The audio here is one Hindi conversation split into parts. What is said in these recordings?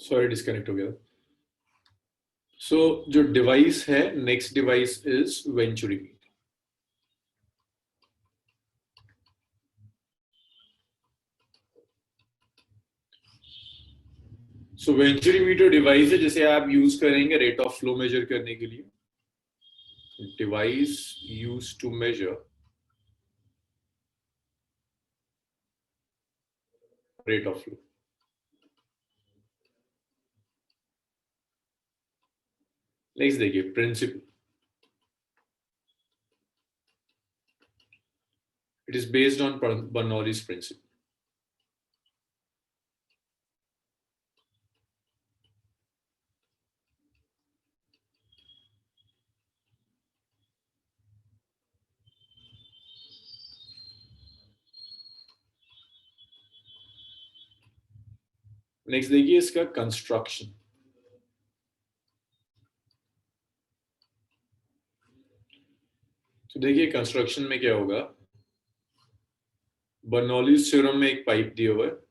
सॉरी डिस्कनेक्ट हो गया। सो जो डिवाइस है, next device is venturimeter. So venturimeter device है जिसे आप यूज करेंगे रेट ऑफ फ्लो मेजर करने के लिए। Device use to measure rate of flow. Next देखिए principle. It is based on Bernoulli's principle. Next देखिए इसका कंस्ट्रक्शन। तो देखिए कंस्ट्रक्शन में क्या होगा, बर्नौलीज थ्योरम में एक पाइप दिया हुआ है,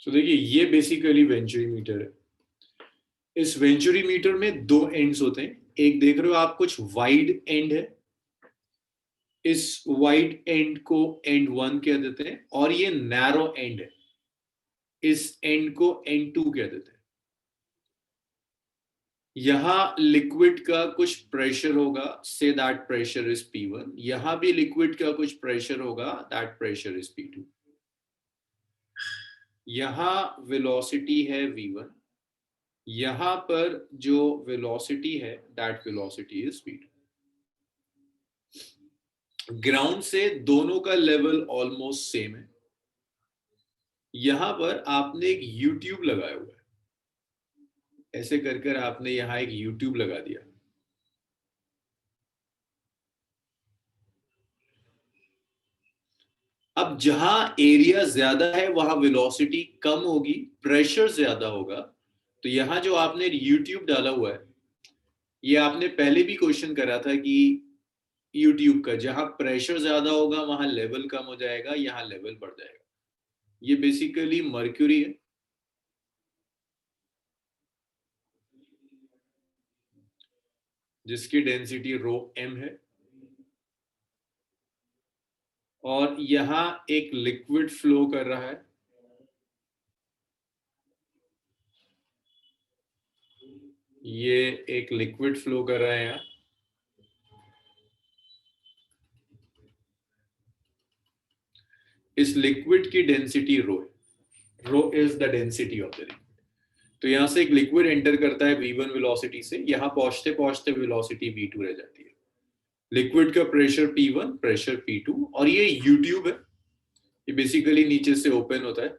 तो देखिए ये बेसिकली वेंचुरीमीटर है। इस वेंचुरीमीटर में दो एंड्स होते हैं, एक देख रहे हो आप कुछ वाइड एंड है, इस वाइड एंड को एंड वन कह देते हैं, और ये नैरो एंड है, इस एंड को एंड टू कह देते हैं। यहां लिक्विड का कुछ प्रेशर होगा, say that pressure is P1। यहां भी लिक्विड का कुछ प्रेशर होगा, दैट प्रेशर इज P2। यहां वेलोसिटी है V1, यहां पर जो वेलोसिटी है that velocity is V2। Ground से दोनों का लेवल ऑलमोस्ट सेम है। यहां पर आपने एक यूट्यूब लगाया हुआ है, ऐसे कर कर आपने यहां एक यूट्यूब लगा दिया। अब जहां एरिया ज्यादा है वहां वेलोसिटी कम होगी, प्रेशर ज्यादा होगा। तो यहां जो आपने यूट्यूब डाला हुआ है, ये आपने पहले भी क्वेश्चन करा था कि यूट्यूब का जहां प्रेशर ज्यादा होगा वहां लेवल कम हो जाएगा, यहां लेवल बढ़ जाएगा। ये बेसिकली मर्क्यूरी है, जिसकी डेंसिटी रो m है, और यहां एक लिक्विड फ्लो कर रहा है। ये एक लिक्विड फ्लो कर रहा है यहाँ। इस लिक्विड की डेंसिटी रो है, rho is the density of the liquid. तो यहां से एक लिक्विड एंटर करता है V1 वेलोसिटी से, यहां पहुंचते पहुंचते वेलोसिटी V2 रह जाती है। लिक्विड का प्रेशर P1, प्रेशर P2, और ये यूट्यूब है, ये बेसिकली नीचे से ओपन होता है।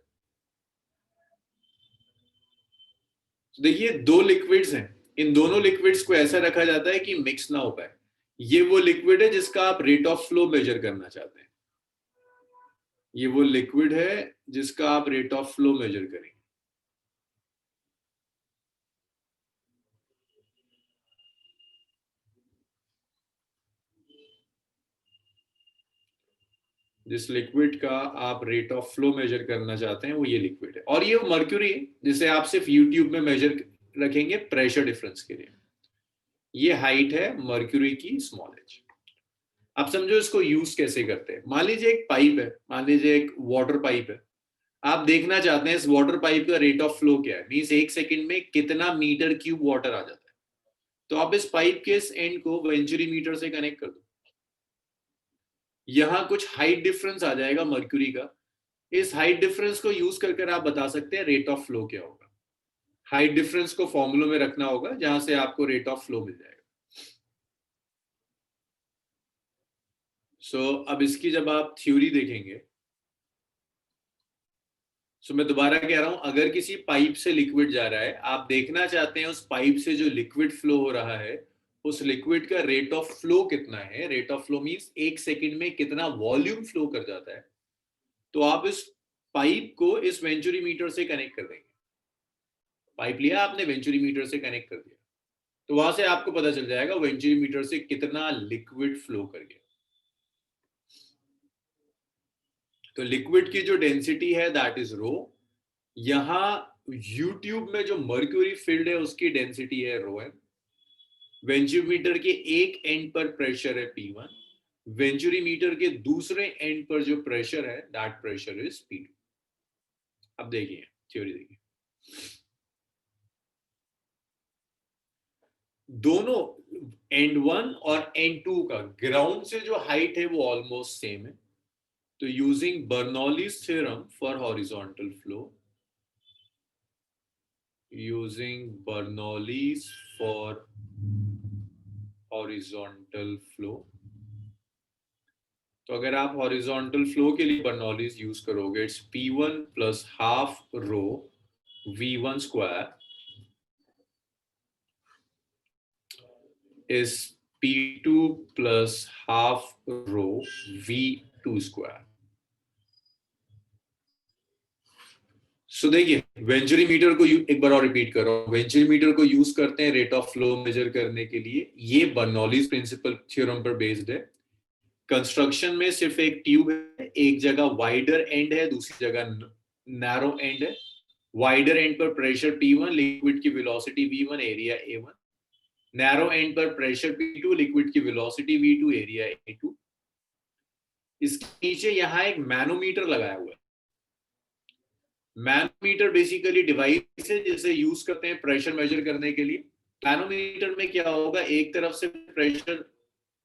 तो देखिए दो लिक्विड्स हैं, इन दोनों लिक्विड्स को ऐसा रखा जाता है कि मिक्स ना हो पाए। ये वो लिक्विड है जिसका आप रेट ऑफ फ्लो मेजर करना चाहते हैं, ये वो लिक्विड है जिसका आप रेट ऑफ फ्लो मेजर करेंगे। जिस लिक्विड का आप रेट ऑफ फ्लो मेजर करना चाहते हैं वो ये लिक्विड है, और ये मर्क्यूरी है जिसे आप सिर्फ यूट्यूब में मेजर रखेंगे प्रेशर डिफरेंस के लिए। ये हाइट है मर्क्यूरी की, स्मॉल h। आप समझो इसको यूज कैसे करते हैं। मान लीजिए एक पाइप है, मान लीजिए एक वाटर पाइप है, आप देखना चाहते हैं इस वाटर पाइप का रेट ऑफ फ्लो क्या है, मींस एक सेकंड में कितना मीटर क्यूब वाटर आ जाता है। तो आप इस पाइप के इस एंड को वेंचुरी मीटर से कनेक्ट कर दो, यहां कुछ हाइट डिफरेंस आ जाएगा मर्क्यूरी का। इस हाइट डिफरेंस को यूज कर आप बता सकते हैं रेट ऑफ फ्लो क्या होगा। हाइट डिफरेंस को फॉर्मूला में रखना होगा जहां से आपको रेट ऑफ फ्लो मिल जाएगा। सो अब इसकी जब आप थ्योरी देखेंगे, मैं दोबारा कह रहा हूं, अगर किसी पाइप से लिक्विड जा रहा है, आप देखना चाहते हैं उस पाइप से जो लिक्विड फ्लो हो रहा है, उस लिक्विड का रेट ऑफ फ्लो कितना है। Rate of flow means 1 second में कितना वॉल्यूम फ्लो कर जाता है। तो आप इस पाइप को इस वेंचुरीमीटर से कनेक्ट कर देंगे। पाइप लिया आपने, वेंचुरीमीटर से कनेक्ट कर दिया, तो वहां से आपको पता चल जाएगा वेंचुरीमीटर से कितना लिक्विड फ्लो कर गया। तो लिक्विड की जो डेंसिटी है दैट इज रो। यहां यूट्यूब में जो मर्क्यूरी फील्ड है उसकी डेंसिटी है रो एम। वेंचुरीमीटर के एक एंड पर प्रेशर है P1, वेंचुरीमीटर के दूसरे एंड पर जो प्रेशर है दैट प्रेशर इज P2। अब देखिए थ्योरी देखिए, दोनों एंड 1 और एंड 2 का ग्राउंड से जो हाइट है वो ऑलमोस्ट सेम है। तो using Bernoulli's theorem for horizontal flow, using Bernoulli's for horizontal flow, तो अगर आप हॉरिजॉन्टल फ्लो के लिए बर्नौलीज यूज करोगे, it's P1 plus half rho V1 square is P2 plus half rho V2 square. So देखिए, वेंचुरीमीटर को एक बार और रिपीट कर रहा हूं, वेंचुरीमीटर को यूज करते हैं रेट ऑफ फ्लो मेजर करने के लिए। ये बर्नौलीज प्रिंसिपल थ्योरम पर बेस्ड है। कंस्ट्रक्शन में सिर्फ एक ट्यूब है, एक जगह वाइडर एंड है, दूसरी जगह नैरो एंड है। वाइडर एंड पर प्रेशर P1, लिक्विड की velocity V1, area A1। Narrow and पर प्रेशर P2, लिक्विड की वेलोसिटी V2, एरिया A2। इसके नीचे यहाँ एक मैनोमीटर लगाया हुआ है। मैनोमीटर बेसिकली डिवाइस है जिसे यूज करते हैं प्रेशर मेजर करने के लिए। मैनोमीटर में क्या होगा, एक तरफ से प्रेशर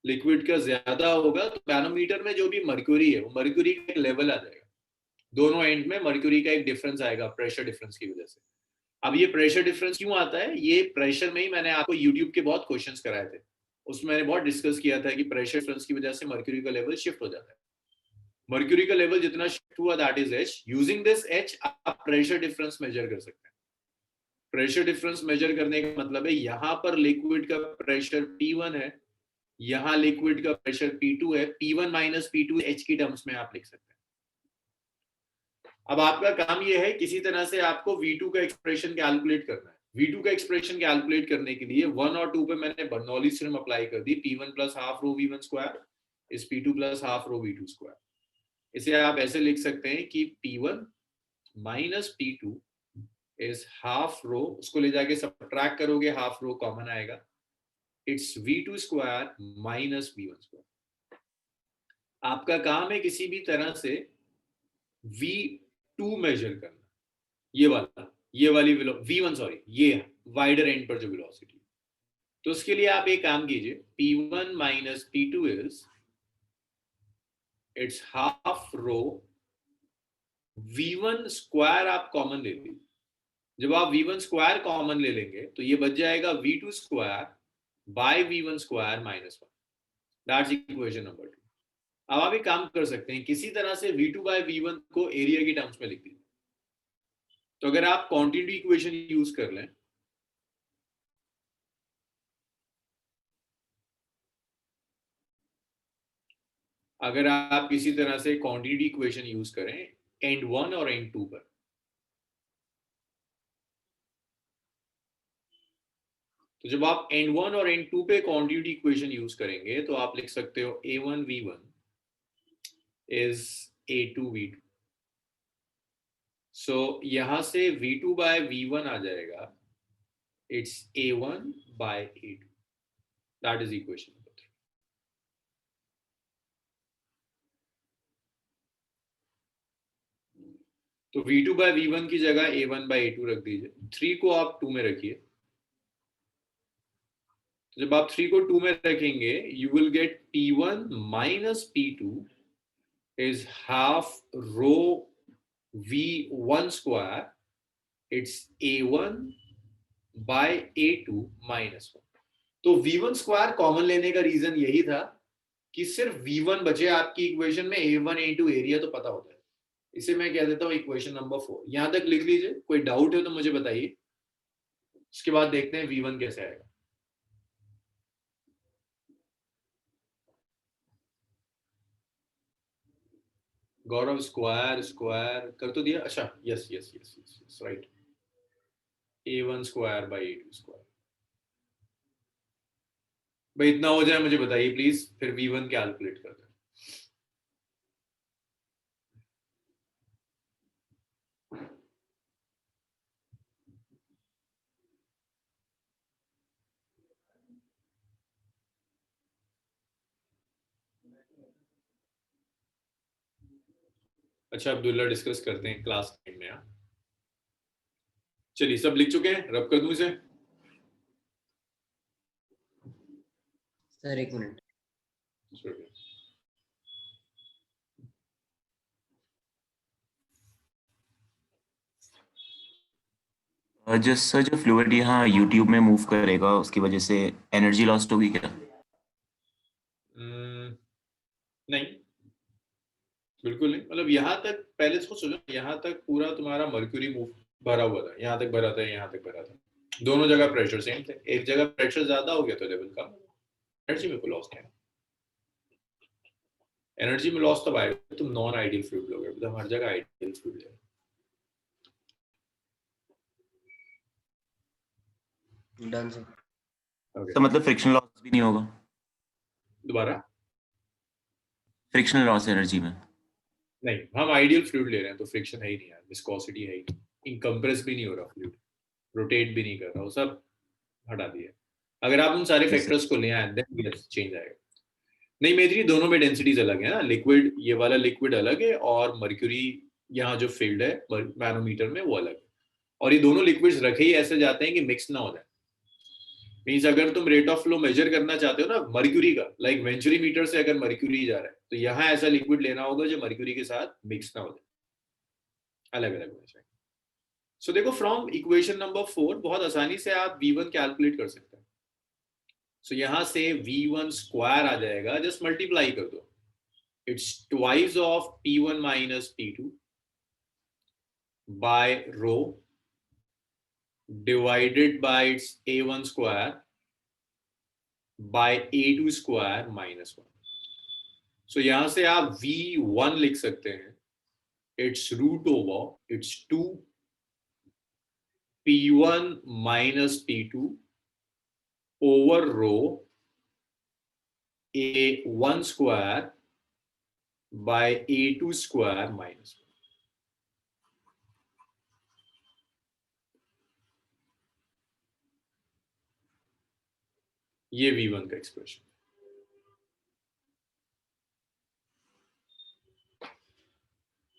लिक्विड का ज्यादा होगा तो मैनोमीटर में जो भी मर्क्यूरी है वो मर्क्यूरी का एक लेवल आ जाएगा, दोनों एंड में मर्क्यूरी का एक डिफरेंस आएगा प्रेशर डिफरेंस की वजह से। अब ये प्रेशर डिफरेंस क्यों आता है, ये प्रेशर में ही मैंने आपको यूट्यूब के बहुत क्वेश्चंस कराए थे, उसमें मैंने बहुत डिस्कस किया था कि प्रेशर डिफरेंस की वजह से मर्क्यूरी का लेवल शिफ्ट हो जाता है। मर्क्यूरी का लेवल जितना शिफ्ट हुआ that is H। Using this H आप प्रेशर डिफरेंस मेजर कर सकते हैं। प्रेशर डिफरेंस मेजर करने का मतलब है यहाँ पर लिक्विड का प्रेशर P1 है, यहाँ लिक्विड का प्रेशर P2 है। P1 माइनस P2 H की टर्म्स में आप लिख सकते हैं। अब आपका काम यह है किसी तरह से आपको V2 का एक्सप्रेशन कैलकुलेट करना है। V2 का एक्सप्रेशन कैलकुलेट करने के लिए 1 और 2 पे मैंने बर्नौलीज थ्योरम अप्लाई कर दी। P1 plus half rho V1 square is P2 plus half rho V2 square. इसे आप ऐसे लिख सकते हैं कि P1 minus P2 is half रो, उसको ले जाके सब्ट्रैक्ट करोगे, हाफ रो कॉमन आएगा, it's V2 square minus V1 square. आपका काम है किसी भी तरह से V2 मेजर करना, ये वाली V1 सॉरी, ये वाइडर एंड पर जो वेलोसिटी। तो उसके लिए आप एक काम कीजिए, P1 minus P2 is it's half rho V1 square आप कॉमन ले लीजिए। जब आप V1 स्क्वायर कॉमन ले लेंगे तो ये बच जाएगा V2 square by V1 square minus 1। That's equation number 2। अब आप एक काम कर सकते हैं, किसी तरह से V2 बाय V1 को एरिया की टर्म्स में लिख दीजिए। तो अगर आप क्वांटिटी इक्वेशन यूज कर लें, अगर आप किसी तरह से क्वांटिटी इक्वेशन यूज करें एंड 1 और एंड 2 पर, तो जब आप एंड 1 और एंड 2 पे क्वांटिटी इक्वेशन यूज करेंगे तो आप लिख सकते हो A1 V1 is A2 V2। सो यहां से V2 बाय V1 आ जाएगा, it's A1 by A2। That is equation number 3। तो V2 बाय V1 की जगह A1 बाय A2 रख दीजिए, 3 को आप 2 में रखिए। तो जब आप 3 को 2 में रखेंगे you will get P1 minus P2 is half rho V1 square, it's A1 by A2 minus 1। तो V1 स्क्वायर कॉमन लेने का रीजन यही था कि सिर्फ V1 बचे आपकी इक्वेशन में, A1 A2 एरिया तो पता होता है। इसे मैं कह देता हूँ इक्वेशन नंबर 4। यहां तक लिख लीजिए, कोई डाउट है तो मुझे बताइए, उसके बाद देखते हैं V1 कैसे आएगा। गौरव स्क्वायर स्क्वायर कर तो दिया। अच्छा, yes yes yes yes right, A1 square by A2 square. भाई इतना हो जाए मुझे बताइए प्लीज, फिर V1 कैलकुलेट करते हैं। अच्छा अब्दुल्ला, डिस्कस करते हैं क्लास टाइम में। चलिए सब लिख चुके हैं, रब कर दूं इसे। सर एक मिनट। सर जो फ्लूइड यहाँ यूट्यूब में मूव करेगा उसकी वजह से एनर्जी लॉस्ट होगी क्या? नहीं, बिल्कुल नहीं। मतलब यहाँ तक पहले सोचो ना, यहाँ तक पूरा तुम्हारा मर्क्यूरी मूव भरा हुआ था, यहाँ तक भरा था, यहाँ तक भरा था, दोनों जगह प्रेशर सेम थे। एक जगह प्रेशर ज्यादा हो गया तो लेवल कम, एनर्जी में कोई लॉस नहीं। एनर्जी में लॉस तब आएगा तुम नॉन आइडियल फ्लूइड लोगे, तो हर जगह आइडियल फ्लूइड है। Done sir. तो मतलब फ्रिक्शन लॉस भी नहीं होगा? दोबारा? फ्रिक्शन लॉस एनर्जी में नहीं, हम आइडियल फ्लूइड ले रहे हैं तो फ्रिक्शन है ही नहीं यार, विस्कोसिटी है ही नहीं, इनकम्प्रेस भी नहीं हो रहा फ्लूइड, रोटेट भी नहीं कर रहा, वो सब हटा दिया। अगर आप उन सारे फैक्टर्स को ले आए देन यस चेंज आएगा। नहीं मेजरी, दोनों में डेंसिटीज अलग है ना, लिक्विड, ये वाला लिक्विड अलग है और मर्क्यूरी यहाँ जो फील्ड है मैनोमीटर में वो अलग है। और ये दोनों लिक्विड्स रखे ही ऐसे जाते हैं कि मिक्स ना हो जाए। मीन्स अगर तुम रेट ऑफ फ्लो मेजर करना चाहते हो ना मर्क्यूरी का, लाइक वेंचुरी मीटर से अगर मर्क्यूरी जा रहा है तो यहाँ ऐसा लिक्विड लेना होगा जो मर्क्यूरी के साथ मिक्स ना हो जाए, अलग अलग होना चाहिए। सो देखो फ्रॉम इक्वेशन नंबर 4 बहुत आसानी से आप V1 कैलकुलेट कर सकते हैं। सो यहां से V1 स्क्वायर आ जाएगा, जस्ट मल्टीप्लाई कर दो, it's twice of P1 minus P2 by rho divided by its A1 square by A2 square minus 1। So यहां से आप V1 लिख सकते हैं, it's root over, it's 2 P1 minus P2 over rho A1 square by A2 square minus 1। ये V1 का एक्सप्रेशन।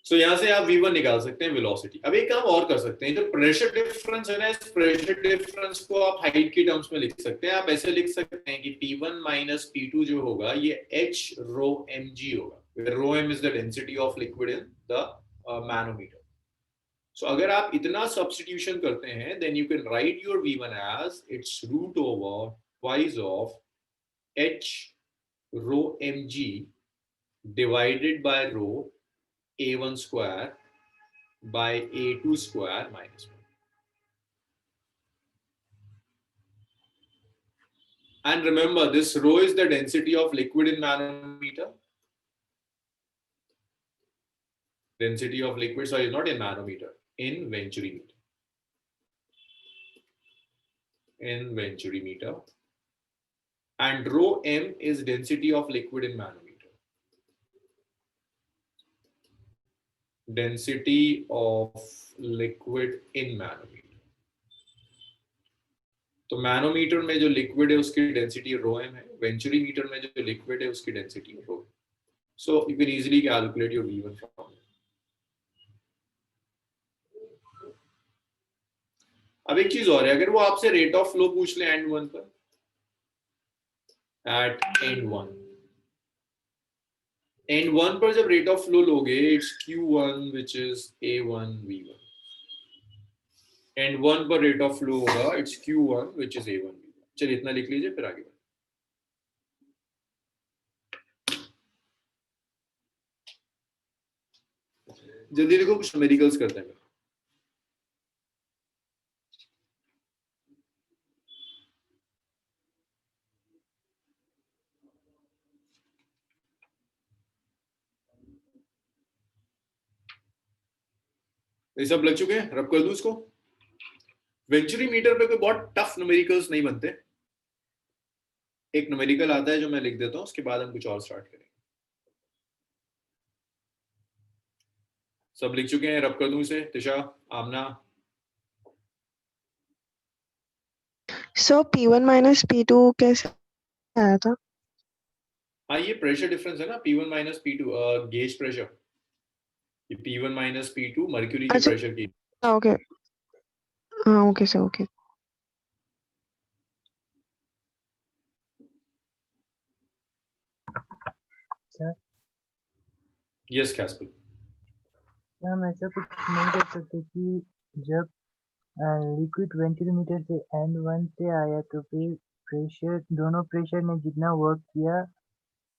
सो यहां से आप V1 निकाल सकते हैं वेलोसिटी। अब एक काम और कर सकते हैं, जो प्रेशर डिफरेंस है ना, इस प्रेशर डिफरेंस को आप हाइट की टर्म्स में लिख सकते हैं। आप ऐसे लिख सकते हैं कि P1 माइनस P2 जो होगा ये H rho mg होगा, where rho m is the density of liquid in the manometer। So अगर आप इतना सब्स्टिट्यूशन करते हैं then you can write your V1 as its root over twice of H rho mg divided by rho A1 square by A2 square minus 1। And remember, this rho is the density of liquid in manometer. Density of liquid, sorry, not in manometer, in venturi meter. In venturi meter. And rho m is density of liquid in manometer. Density of liquid in manometer. तो मैनोमीटर में जो लिक्विड है उसकी डेंसिटी रो एम है, वेंचुरी मीटर में जो लिक्विड है उसकी density rho. So you can easily calculate your V1 from. अब एक चीज और है, अगर वो आपसे रेट ऑफ फ्लो पूछ ले एंड वन पर, एट एंड वन पर जब रेट ऑफ फ्लो लोगे, it's Q1 which is A1 V1। N1 पर रेट ऑफ फ्लो होगा it's Q1 which is A1. चलिए इतना लिख लीजिए फिर आगे। जल्दी लिखो, कुछ न्यूमेरिकल्स करते हैं। ये सब लग चुके हैं, रब कर दूं इसको। वेंचुरी मीटर पे कोई बहुत टफ न्यूमेरिकल्स नहीं बनते। एक न्यूमेरिकल आता है जो मैं लिख देता हूँ, उसके बाद हम कुछ और स्टार्ट करेंगे। सब लिख चुके हैं, रब कर दूं इसे। तिशा, आमना, सो P1 माइनस P2 कैसे आया था? हाँ ये प्रेशर डिफरेंस है ना, P1 minus P2 gauge pressure. ये P1 माइनस P2 मर्क्यूरी के अच्छा, प्रेशर की। ओके, हाँ okay sir, okay. Sir yes Caspar. क्या हम ऐसा कुछ नहीं कर सकते कि जब लिक्विड वेंटिलेमीटर से N1 से आया तो फिर प्रेशर, दोनों प्रेशर ने जितना वर्क किया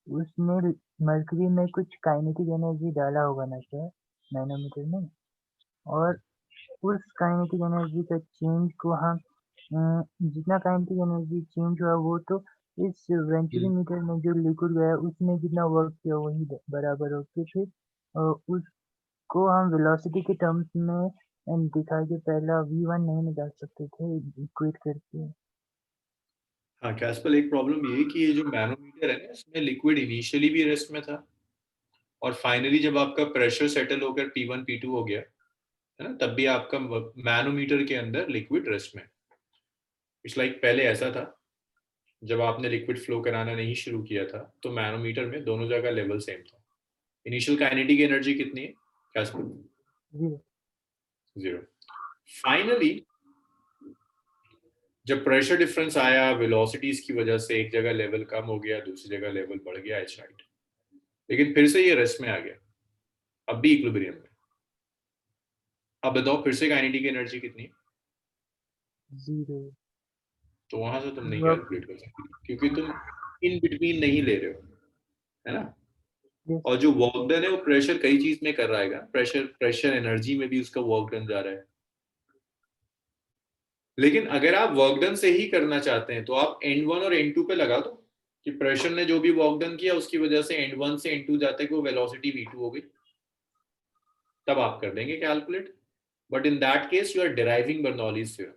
उसने मर्क्यूरी में कुछ काइनेटिक एनर्जी डाला होगा ना सर, नैनोमीटर में, और उस काइनेटिक एनर्जी का चेंज को हम जितना काइनेटिक एनर्जी चेंज हुआ वो तो इस वेंटिलेमीटर में जो लिक्विड गया उसने जितना वर्क किया वही बराबर हो, तो फिर उसको हम वेलोसिटी के टर्म्स में दिखा के पहला v1 नहीं निकाल सकते थे इक्वेट करके। हाँ कैस्पर, एक प्रॉब्लम ये है कि ये जो मैनोमीटर है ना, इसमें लिक्विड इनिशियली भी रेस्ट में था, और फाइनली जब आपका प्रेशर सेटल होकर P1 P2 हो गया है ना, तब भी आपका मैनोमीटर के अंदर लिक्विड रेस्ट में। इट्स लाइक पहले ऐसा था, जब आपने लिक्विड फ्लो कराना नहीं शुरू किया था तो मैनोमीटर में दोनों जगह लेवल सेम था। इनिशियल काइनेटिक एनर्जी कितनी है कैस्पर? 0। फाइनली जब प्रेशर डिफरेंस आया वेलोसिटीज की वजह से, एक जगह लेवल कम हो गया, दूसरी जगह लेवल बढ़ गया एच राइट, लेकिन फिर से ये रेस्ट में आ गया, अब भी इक्विलिब्रियम में। अब बताओ फिर से काइनेटिक एनर्जी कितनी है? 0। तो वहां से तुम नहीं कैलकुलेट कर सकते क्योंकि तुम इन बिटवीन नहीं ले रहे हो, है ना। और जो वर्क डन है वो प्रेशर कई चीज में कर रहा है, प्रेशर एनर्जी में भी उसका वर्क डन जा रहा है। लेकिन अगर आप वर्क डन से ही करना चाहते हैं तो आप N1 और N2 पे लगा दो कि प्रेशर ने जो भी वर्क डन किया उसकी वजह से N1 से N2 जाते को वेलोसिटी V2 हो गई, तब आप कर देंगे calculate. But in that case you are deriving Bernoulli's theorem.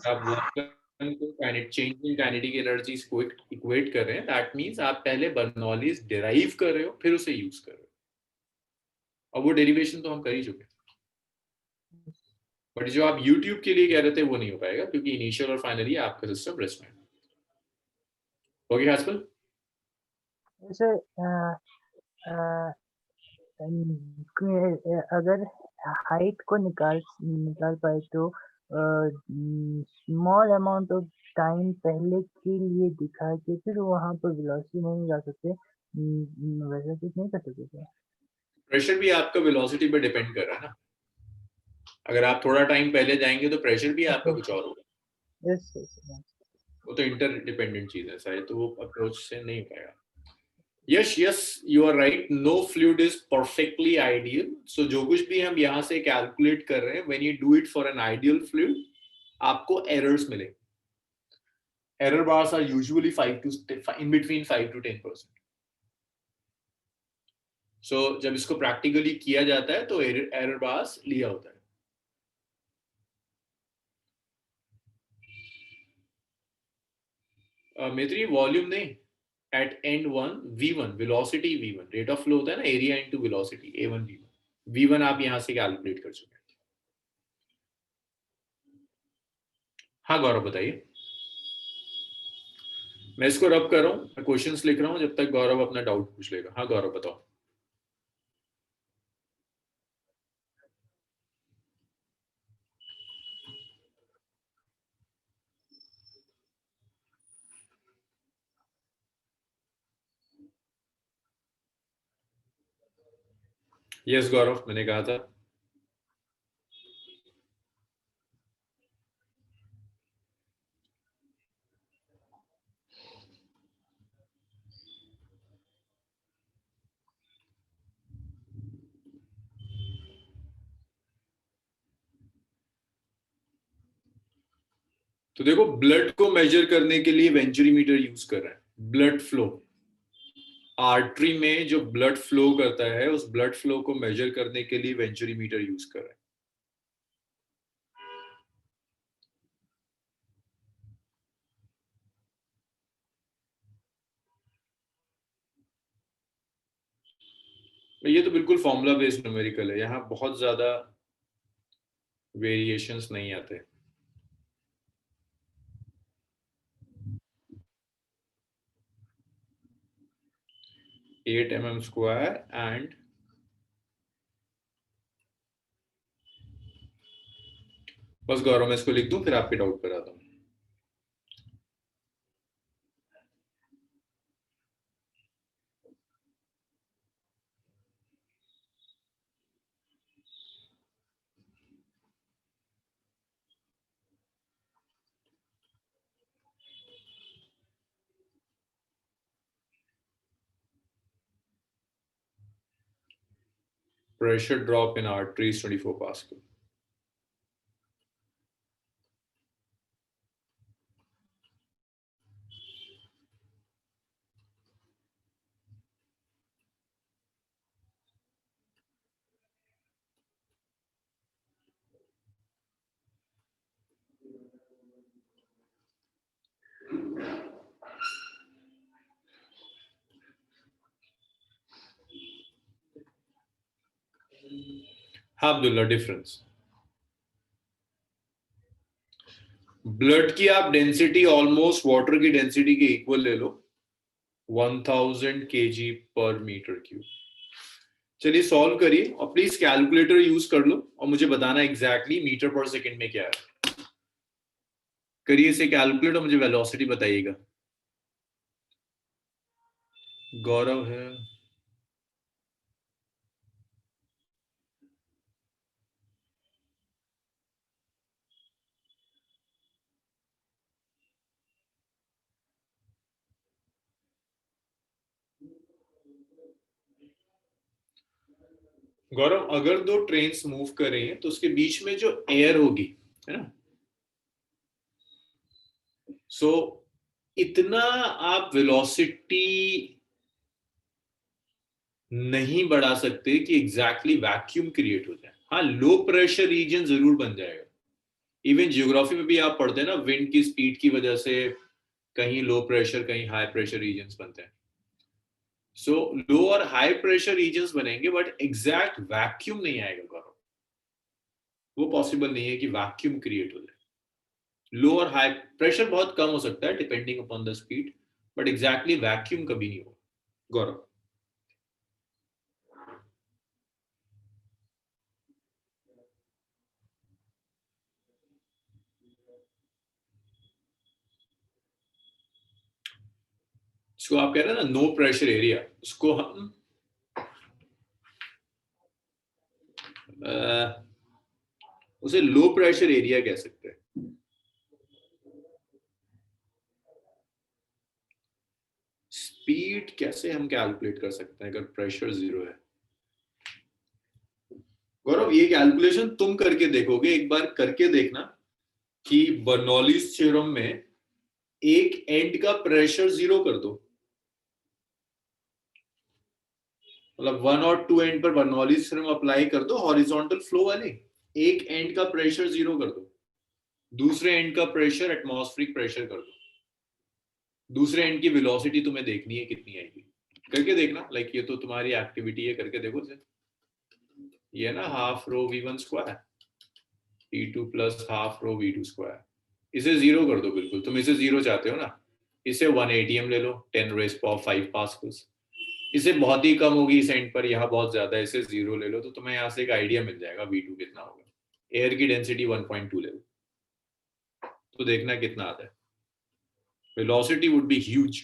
आप वर्क डन को चेंजिंग काइनेटिक एनर्जी को इक्वेट कर रहे हैं, दैट मींस आप पहले बर्नौलीज डिराइव कर रहे हो फिर उसे यूज कर रहे हो, और वो डेरिवेशन तो हम कर ही चुके। बट जो आप YouTube के लिए कह रहे थे वो नहीं हो पाएगा क्योंकि इनिशियल और फाइनली आपका सिस्टम रेस्ट में। ओके हैस्पल? सर अगर हाइट को निकाल पाए तो स्मॉल अमाउंट ऑफ टाइम पहले के लिए दिखा के फिर वहां पर वेलोसिटी नहीं निकाल सकते, वैसा कुछ नहीं कर सकते क्या? प्रेशर भी आपका वेलोसिटी पे डिपेंड कर रहा है ना। अगर आप थोड़ा टाइम पहले जाएंगे तो प्रेशर भी आपका कुछ और होगा। यस वो तो इंटर डिपेंडेंट चीज है शायद, तो वो अप्रोच से नहीं हो पाएगा। Yes yes you are right, no fluid is perfectly ideal. So जो कुछ भी हम यहाँ से कैलकुलेट कर रहे हैं, when you do it for an ideal fluid आपको एरर्स मिलेंगे। Error bars are usually 5 to in between 5 to 10%. So जब इसको प्रैक्टिकली किया जाता है तो एरर बार्स लिया होता है। मित्री वॉल्यूम नहीं, at N1 V1 velocity V1 rate of flow होता है ना, area into velocity A1 V1 V1 आप यहां से कैलकुलेट कर चुके हैं। हाँ गौरव बताइए। मैं इसको रब कर रहा हूँ, मैं क्वेश्चंस लिख रहा हूँ जब तक गौरव अपना डाउट पूछ लेगा। हाँ गौरव बताओ। यस गौरव, मैंने कहा था। तो देखो ब्लड को मेजर करने के लिए वेंचुरीमीटर यूज कर रहे हैं। ब्लड फ्लो, आर्टरी में जो ब्लड फ्लो करता है उस ब्लड फ्लो को मेजर करने के लिए वेंचुरीमीटर यूज कर रहे हैं। ये तो बिल्कुल फॉर्मूला बेस्ड न्यूमेरिकल है, यहाँ बहुत ज्यादा वेरिएशंस नहीं आते। एट mm² एंड बस गौरव मैं इसको लिख दूं फिर आपके डाउट पर आता हूँ। Pressure drop in arteries 24 Pascal. हाँ अब्दुल्ला, डिफरेंस ब्लड की आप डेंसिटी ऑलमोस्ट वाटर की डेंसिटी के इक्वल ले लो, 1000 kg पर मीटर क्यूब। चलिए सॉल्व करिए और प्लीज कैलकुलेटर यूज कर लो और मुझे बताना एग्जैक्टली मीटर पर सेकंड में क्या है। करिए इसे कैलकुलेट और मुझे वेलोसिटी बताइएगा। गौरव है, गौरव अगर दो ट्रेन्स मूव कर रही हैं तो उसके बीच में जो एयर होगी, है ना, सो इतना आप वेलोसिटी नहीं बढ़ा सकते कि एग्जैक्टली वैक्यूम क्रिएट हो जाए। हाँ लो प्रेशर रीजन जरूर बन जाएगा। इवन जियोग्राफी में भी आप पढ़ते हैं ना, विंड की स्पीड की वजह से कहीं लो प्रेशर कहीं हाई प्रेशर रीजन्स बनते हैं। सो लो और हाई प्रेशर रीजन्स बनेंगे बट एग्जैक्ट वैक्यूम नहीं आएगा गौरव, वो पॉसिबल नहीं है कि वैक्यूम क्रिएट हो जाए। लो और हाई प्रेशर बहुत कम हो सकता है depending upon the speed, but exactly vacuum कभी नहीं होगा गौरव। इसको आप कह रहे हैं ना नो प्रेशर एरिया, उसको हम उसे लो प्रेशर एरिया कह सकते हैं। स्पीड कैसे हम कैलकुलेट कर सकते हैं अगर प्रेशर 0 है? गौरव ये कैलकुलेशन तुम करके देखोगे, एक बार करके देखना कि बर्नौलीज थ्योरम में एक एंड का प्रेशर 0 कर दो, मतलब 1 और 2 एंड पर बर्नौलीज थ्योरम अप्लाई कर दो हॉरिजॉन्टल फ्लो वाले। एक एंड का प्रेशर 0 कर दो, दूसरे एंड का प्रेशर एटमॉस्फेरिक प्रेशर कर दो, दूसरे एंड की वेलोसिटी तुम्हें देखनी है कितनी आएगी, करके देखना। लाइक ये तो तुम्हारी एक्टिविटी है, करके देखो इसे। ये ना half rho v1² P2 plus half रो v2², इसे 0 कर दो बिल्कुल। तुम इसे 0 चाहते हो ना, इसे 1 ATM ले लो 10⁵ पास्कल्स। इसे बहुत ही कम होगी इस एंड पर, यहाँ बहुत ज्यादा है, इसे 0 ले लो तो तुम्हें यहाँ से एक आइडिया मिल जाएगा v2 कितना होगा। एयर की डेंसिटी 1.2 ले लो तो देखना कितना आता है। Velocity would be huge.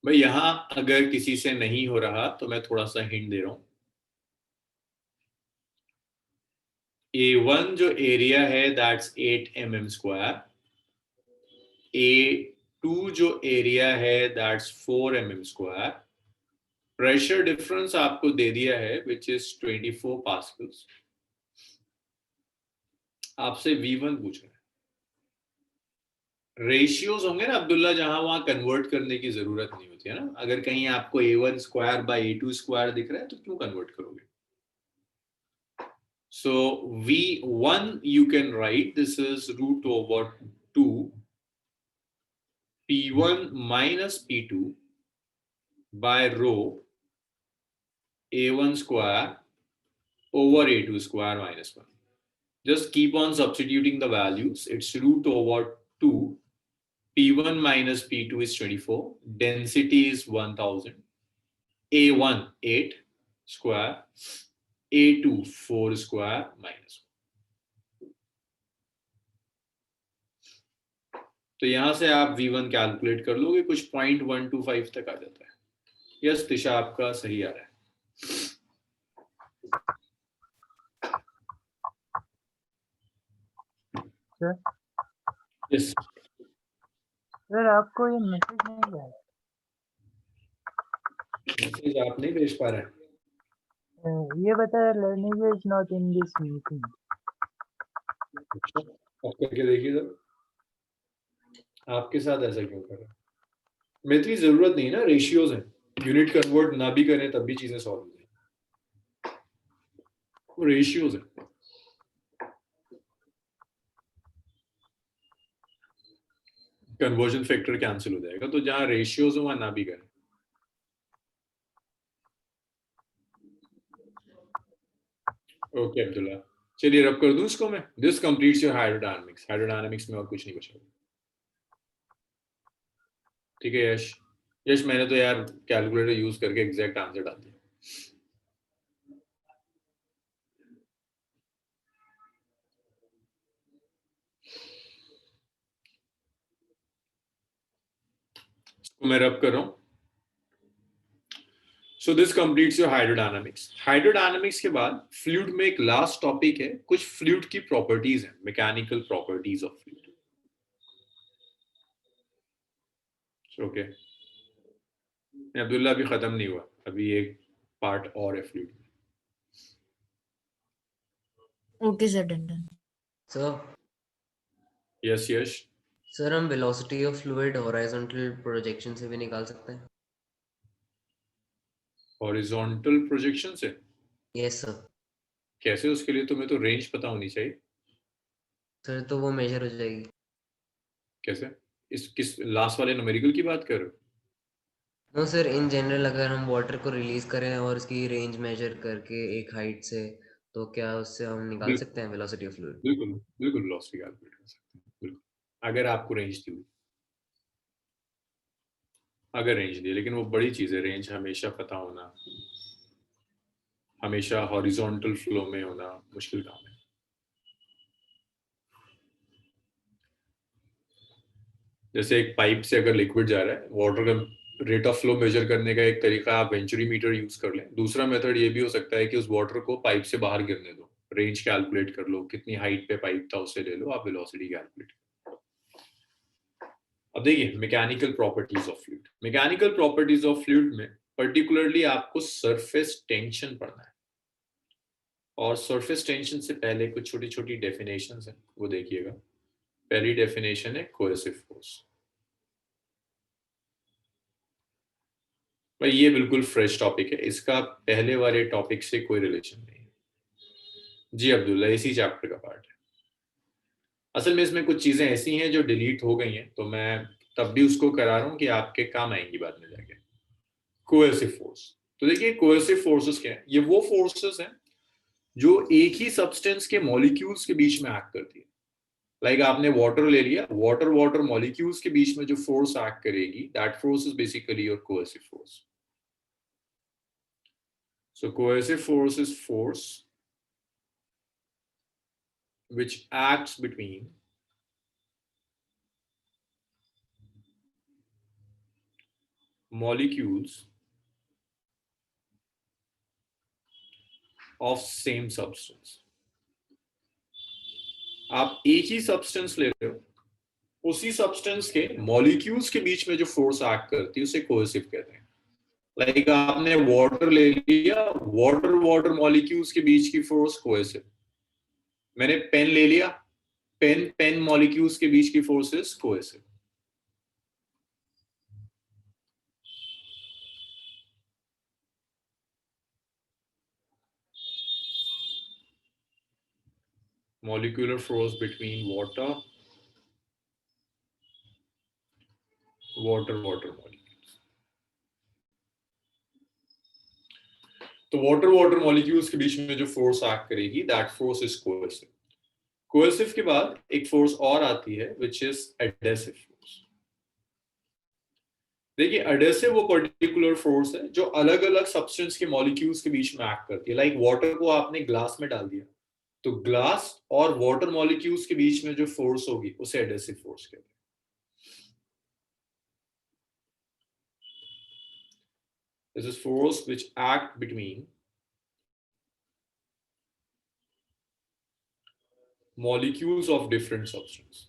भाई यहाँ अगर किसी से नहीं हो रहा तो मैं थोड़ा सा हिंट दे रहा हूं। A1 जो एरिया है दैट्स 8 mm स्क्वायर, A2 जो एरिया है that's 4 mm square, pressure difference आपको दे दिया है विच इज 24 पास्कल्स, आपसे V1 पूछ रहा है। रेशियोज होंगे ना अब्दुल्ला, जहां वहां कन्वर्ट करने की जरूरत नहीं होती है ना। अगर कहीं आपको A1 square by A2 square दिख रहा है तो क्यों कन्वर्ट करोगे? So V1 you can write this is root over 2 P1 minus P2 by rho A1 square over A2 square minus 1. Just keep on substituting the values. It's root over 2. P1 minus P2 is 24. Density is 1000. A1 8 square. A2 4 square minus 1. तो यहां से आप V1 कैलकुलेट कर लोगे, कुछ 0.125 तक आ जाता है। यस दिशा, आपका सही आ रहा है। सर यस सर आपको ये मैसेज नहीं गया? मैसेज आप नहीं भेज पा रहे हैं? ये बताया learning is not in this meeting. आप करके देखिए सर, आपके साथ ऐसा क्यों कर रहा है? मेरे की जरूरत नहीं ना, रेशियोज हैं, यूनिट कन्वर्ट ना भी करें तब भी चीजें सॉल्व हो जाएंगी, वो रेशियोज हैं। कन्वर्जन फैक्टर कैंसिल हो जाएगा, तो जहां रेशियोज हो वहां ना भी करें। ओके अब्दुल्ला, चलिए रब कर दूं इसको मैं। This completes your hydrodynamics. Hydrodynamics में और कुछ नहीं बचा। ठीक है यश, यश मैंने तो यार कैलकुलेटर यूज करके एग्जैक्ट आंसर डाल दिया। इसको मैं रब कर रहा हूं। So this completes your hydrodynamics. Hydrodynamics के बाद फ्लूइड में एक लास्ट टॉपिक है, कुछ फ्लूइड की प्रॉपर्टीज हैं, mechanical properties of fluid. Okay Abdullah, अभी खत्म नहीं हुआ, अभी एक पार्ट और है फ्लूइड में। Okay sir, done. Sir yes yes. Sir हम velocity of fluid horizontal projection से भी निकाल सकते हैं? हॉरिजॉन्टल प्रोजेक्शन से? Yes sir. कैसे? उसके लिए तुम्हें तो रेंज पता होनी चाहिए। सर तो वो मेजर हो जाएगी कैसे? इस किस लास्ट वाले न्यूमेरिकल की बात कर रहे हो? नो सर, इन जनरल अगर हम वाटर को रिलीज करें और उसकी रेंज मेजर करके एक हाइट से, तो क्या उससे हम निकाल सकते हैं वेलोसिटी ऑफ फ्लूइड? बिल्कुल बिल्कुल वेलोसिटी कैलकुलेट कर सकते हैं, बिल्कुल, अगर आपको रेंज दी हुई, अगर रेंज दी। लेकिन वो बड़ी चीज है, रेंज हमेशा पता होना, हमेशा हॉरिजॉन्टल फ्लो में होना मुश्किल काम है। जैसे एक पाइप से अगर लिक्विड जा रहा है, वाटर का रेट ऑफ फ्लो मेजर करने का एक तरीका आप वेंचुरीमीटर यूज कर लें। दूसरा मेथड ये भी हो सकता है कि उस वाटर को पाइप से बाहर गिरने दो, रेंज कैलकुलेट कर लो, कितनी हाइट पे पाइप था उससे ले लो, आप वेलोसिटी कैलकुलेट करो। अब देखिए mechanical properties of fluid. Mechanical properties of fluid में पर्टिकुलरली आपको सरफेस टेंशन पढ़ना है, और सरफेस टेंशन से पहले कुछ छोटी छोटी डेफिनेशंस हैं, वो देखिएगा। पहली डेफिनेशन है कोएसिव फोर्स। भाई ये बिल्कुल फ्रेश टॉपिक है, इसका पहले वाले टॉपिक से कोई रिलेशन नहीं है। जी अब्दुल्ला, इसी चैप्टर का पार्ट है। असल में इसमें कुछ चीजें ऐसी हैं जो डिलीट हो गई हैं, तो मैं तब भी उसको करा रहा हूँ कि आपके काम आएंगी बाद में जाके। कोएसिव फोर्स, तो देखिए कोएसिव फोर्सेस क्या है? ये वो फोर्सेस हैं जो एक ही सब्सटेंस के मॉलिक्यूल्स के बीच में एक्ट करती है। लाइक आपने वाटर ले लिया, वाटर वाटर मॉलिक्यूल्स के बीच में जो फोर्स एक्ट करेगी, that force is basically your cohesive force. So coercive force is force which acts between molecules of same substance. आप एक ही सब्सटेंस ले रहे हो, उसी सब्सटेंस के मॉलिक्यूल्स के बीच में जो फोर्स एक्ट करती है उसे कोहेसिव कहते हैं। लाइक आपने वाटर ले लिया, वाटर वाटर मॉलिक्यूल्स के बीच की फोर्स कोहेसिव। मैंने पेन ले लिया, पेन पेन मॉलिक्यूल्स के बीच की force is cohesive. molecular force between water molecules. तो वाटर मॉलिक्यूल्स के बीच में जो फोर्स एक्ट करेगी that force is cohesive. Cohesive के बाद एक फोर्स और आती है विच इज एडेसिव फोर्स। देखिए एडेसिव वो पर्टिकुलर फोर्स है जो अलग अलग सब्सटेंस के मॉलिक्यूल्स के बीच में एक्ट करती है। लाइक वाटर को आपने ग्लास में डाल दिया, तो ग्लास और वाटर मॉलिक्यूल्स के बीच में जो फोर्स होगी उसे एडेसिव फोर्स कहते हैं। This is force which act between molecules of different substance.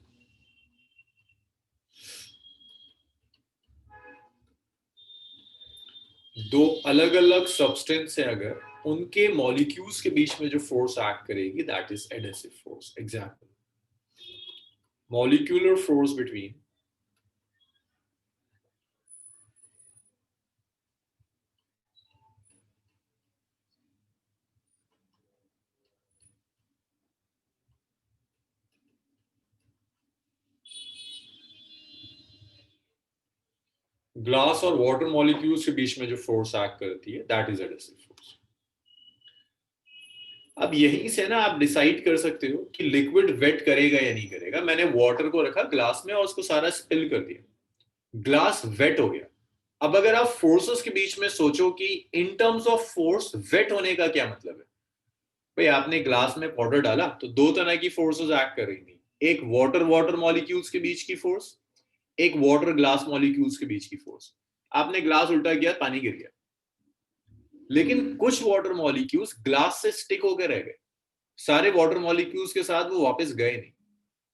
दो अलग अलग सब्सटेंस है, अगर उनके मॉलिक्यूल्स के बीच में जो फोर्स एक्ट करेगी that is adhesive force. Example, molecular force between glass और वाटर मॉलिक्यूल्स के बीच में जो फोर्स एक्ट करती है दैट इज एडेसिव फोर्स। अब यहीं से ना आप डिसाइड कर सकते हो कि लिक्विड वेट करेगा या नहीं करेगा। मैंने वाटर को रखा ग्लास में और उसको सारा स्पिल कर दिया, ग्लास वेट हो गया। अब अगर आप फोर्सेस के बीच में सोचो कि in terms of force weight होने का क्या मतलब है, भाई आपने ग्लास में पाउडर डाला तो दो तरह की फोर्सेस एक्ट कर रही थी, एक वाटर वाटर मॉलिक्यूल्स के बीच की फोर्स, एक वाटर ग्लास मॉलिक्यूल्स के बीच की फोर्स। आपने ग्लास उल्टा किया, पानी गिर गया, लेकिन कुछ वाटर मॉलिक्यूल्स ग्लास से स्टिक होकर रह गए, सारे वाटर मॉलिक्यूल्स के साथ वो वापस गए नहीं।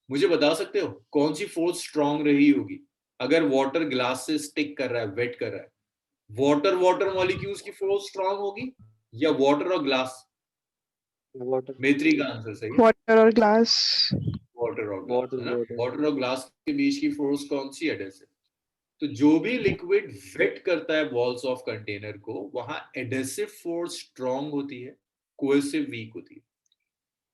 मुझे बता सकते हो कौन सी फोर्स स्ट्रांग रही होगी अगर वाटर ग्लास से स्टिक कर रहा है, वेट कर रहा है? वाटर वाटर मॉलिक्यूल्स की फोर्स स्ट्रांग होगी या वाटर और ग्लास? वाटर मेत्री का आंसर सही है, वाटर और ग्लास। वाटर और ग्लास, वाटर है ना? वाटर वाटर और ग्लास के बीच की फोर्स कौन सी है? एडेसिव। तो जो भी लिक्विड वेट करता है वॉल्स ऑफ कंटेनर को, वहां एडेसिव फोर्स स्ट्रांग होती है, कोहेसिव वीक होती है।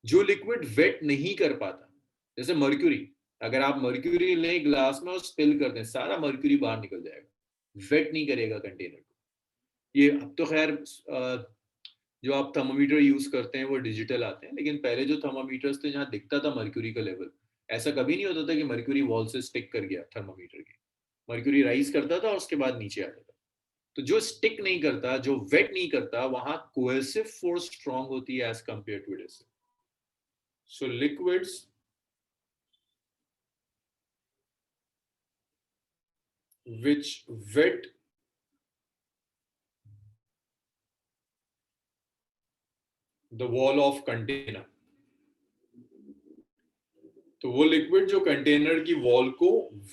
जो लिक्विड वेट नहीं कर पाता, जैसे मर्क्यूरी, अगर आप मर्क्यूरी लें ग्लास में और स्पिल कर दें, सारा मर्क्यूरी बाहर निकल जाएगा, वेट नहीं करेगा कंटेनर को। ये अब तो खैर जो आप थर्मोमीटर यूज करते हैं वो डिजिटल आते हैं, लेकिन पहले जो थर्मोमीटर्स थे जहाँ दिखता था मर्क्यूरी का लेवल, ऐसा कभी नहीं होता था कि मर्क्यूरी वॉल से स्टिक कर गया थर्मोमीटर के। मर्क्यूरी राइज करता था और उसके बाद नीचे आता था। तो जो स्टिक नहीं करता, जो वेट नहीं करता, वहां कोहेसिव फोर्स स्ट्रांग होती है as compare to adhesive. So liquids which wet the wall of container, तो वो लिक्विड जो कंटेनर की वॉल को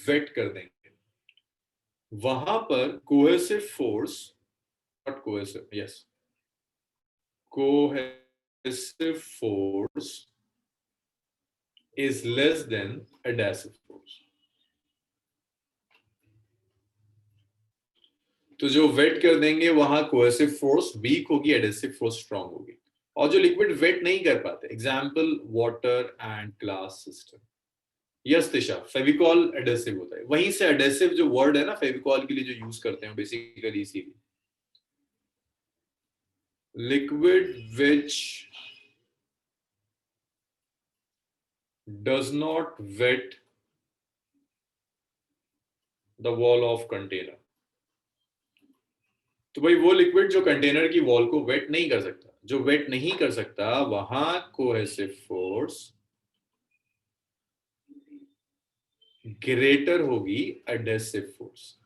वेट कर देंगे, वहां पर cohesive force, not cohesive, yes, cohesive force is less than adhesive force. तो जो वेट कर देंगे वहां कोहेसिव फोर्स वीक होगी, एडेसिव फोर्स स्ट्रांग होगी। और जो लिक्विड वेट नहीं कर पाते, example water and glass system. Yes Disha, Fevicol adhesive होता है। वहीं से एडेसिव जो वर्ड है ना फेविकॉल के लिए जो यूज करते हैं बेसिकली इसीलिए। Liquid which does not wet the wall of container, तो भाई वो लिक्विड जो कंटेनर की वॉल को वेट नहीं कर सकता, जो वेट नहीं कर सकता, वहां कोहेसिव फोर्स ग्रेटर होगी एडेसिव फोर्स।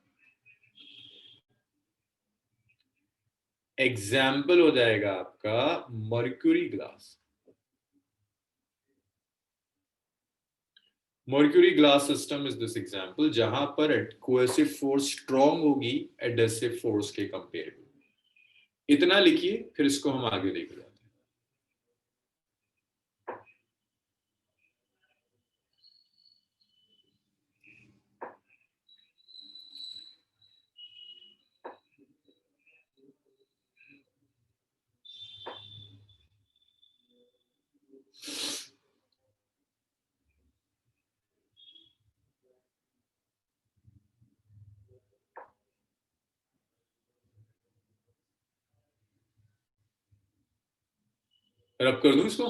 एग्जाम्पल हो जाएगा आपका mercury glass. Mercury glass system is this example जहां पर कोएसिव फोर्स स्ट्रांग होगी एडेसिव फोर्स के कंपेरेटिव। इतना लिखिए, फिर इसको हम आगे लेकर जाते हैं। रब कर दूं इसको।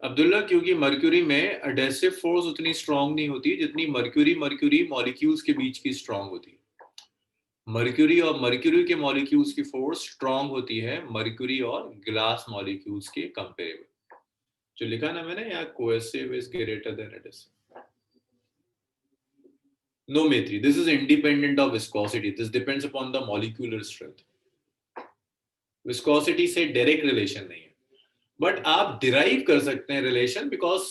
अब्दुल्ला, क्योंकि मर्क्यूरी में एडेसिव फोर्स उतनी स्ट्रांग नहीं होती जितनी मर्क्यूरी मर्क्यूरी मॉलिक्यूल्स के बीच की स्ट्रांग होती है। मर्क्यूरी और मर्क्यूरी के मॉलिक्यूल्स की फोर्स स्ट्रांग होती है मर्क्यूरी और ग्लास मॉलिक्यूल्स के कंपेरेबल। जो लिखा ना मैंने यहाँ, cohesive is greater than adhesive. No, Maitri, this is independent of viscosity. This depends upon the molecular strength. Viscosity से डायरेक्ट रिलेशन नहीं है, बट आप डिराइव कर सकते हैं रिलेशन, बिकॉज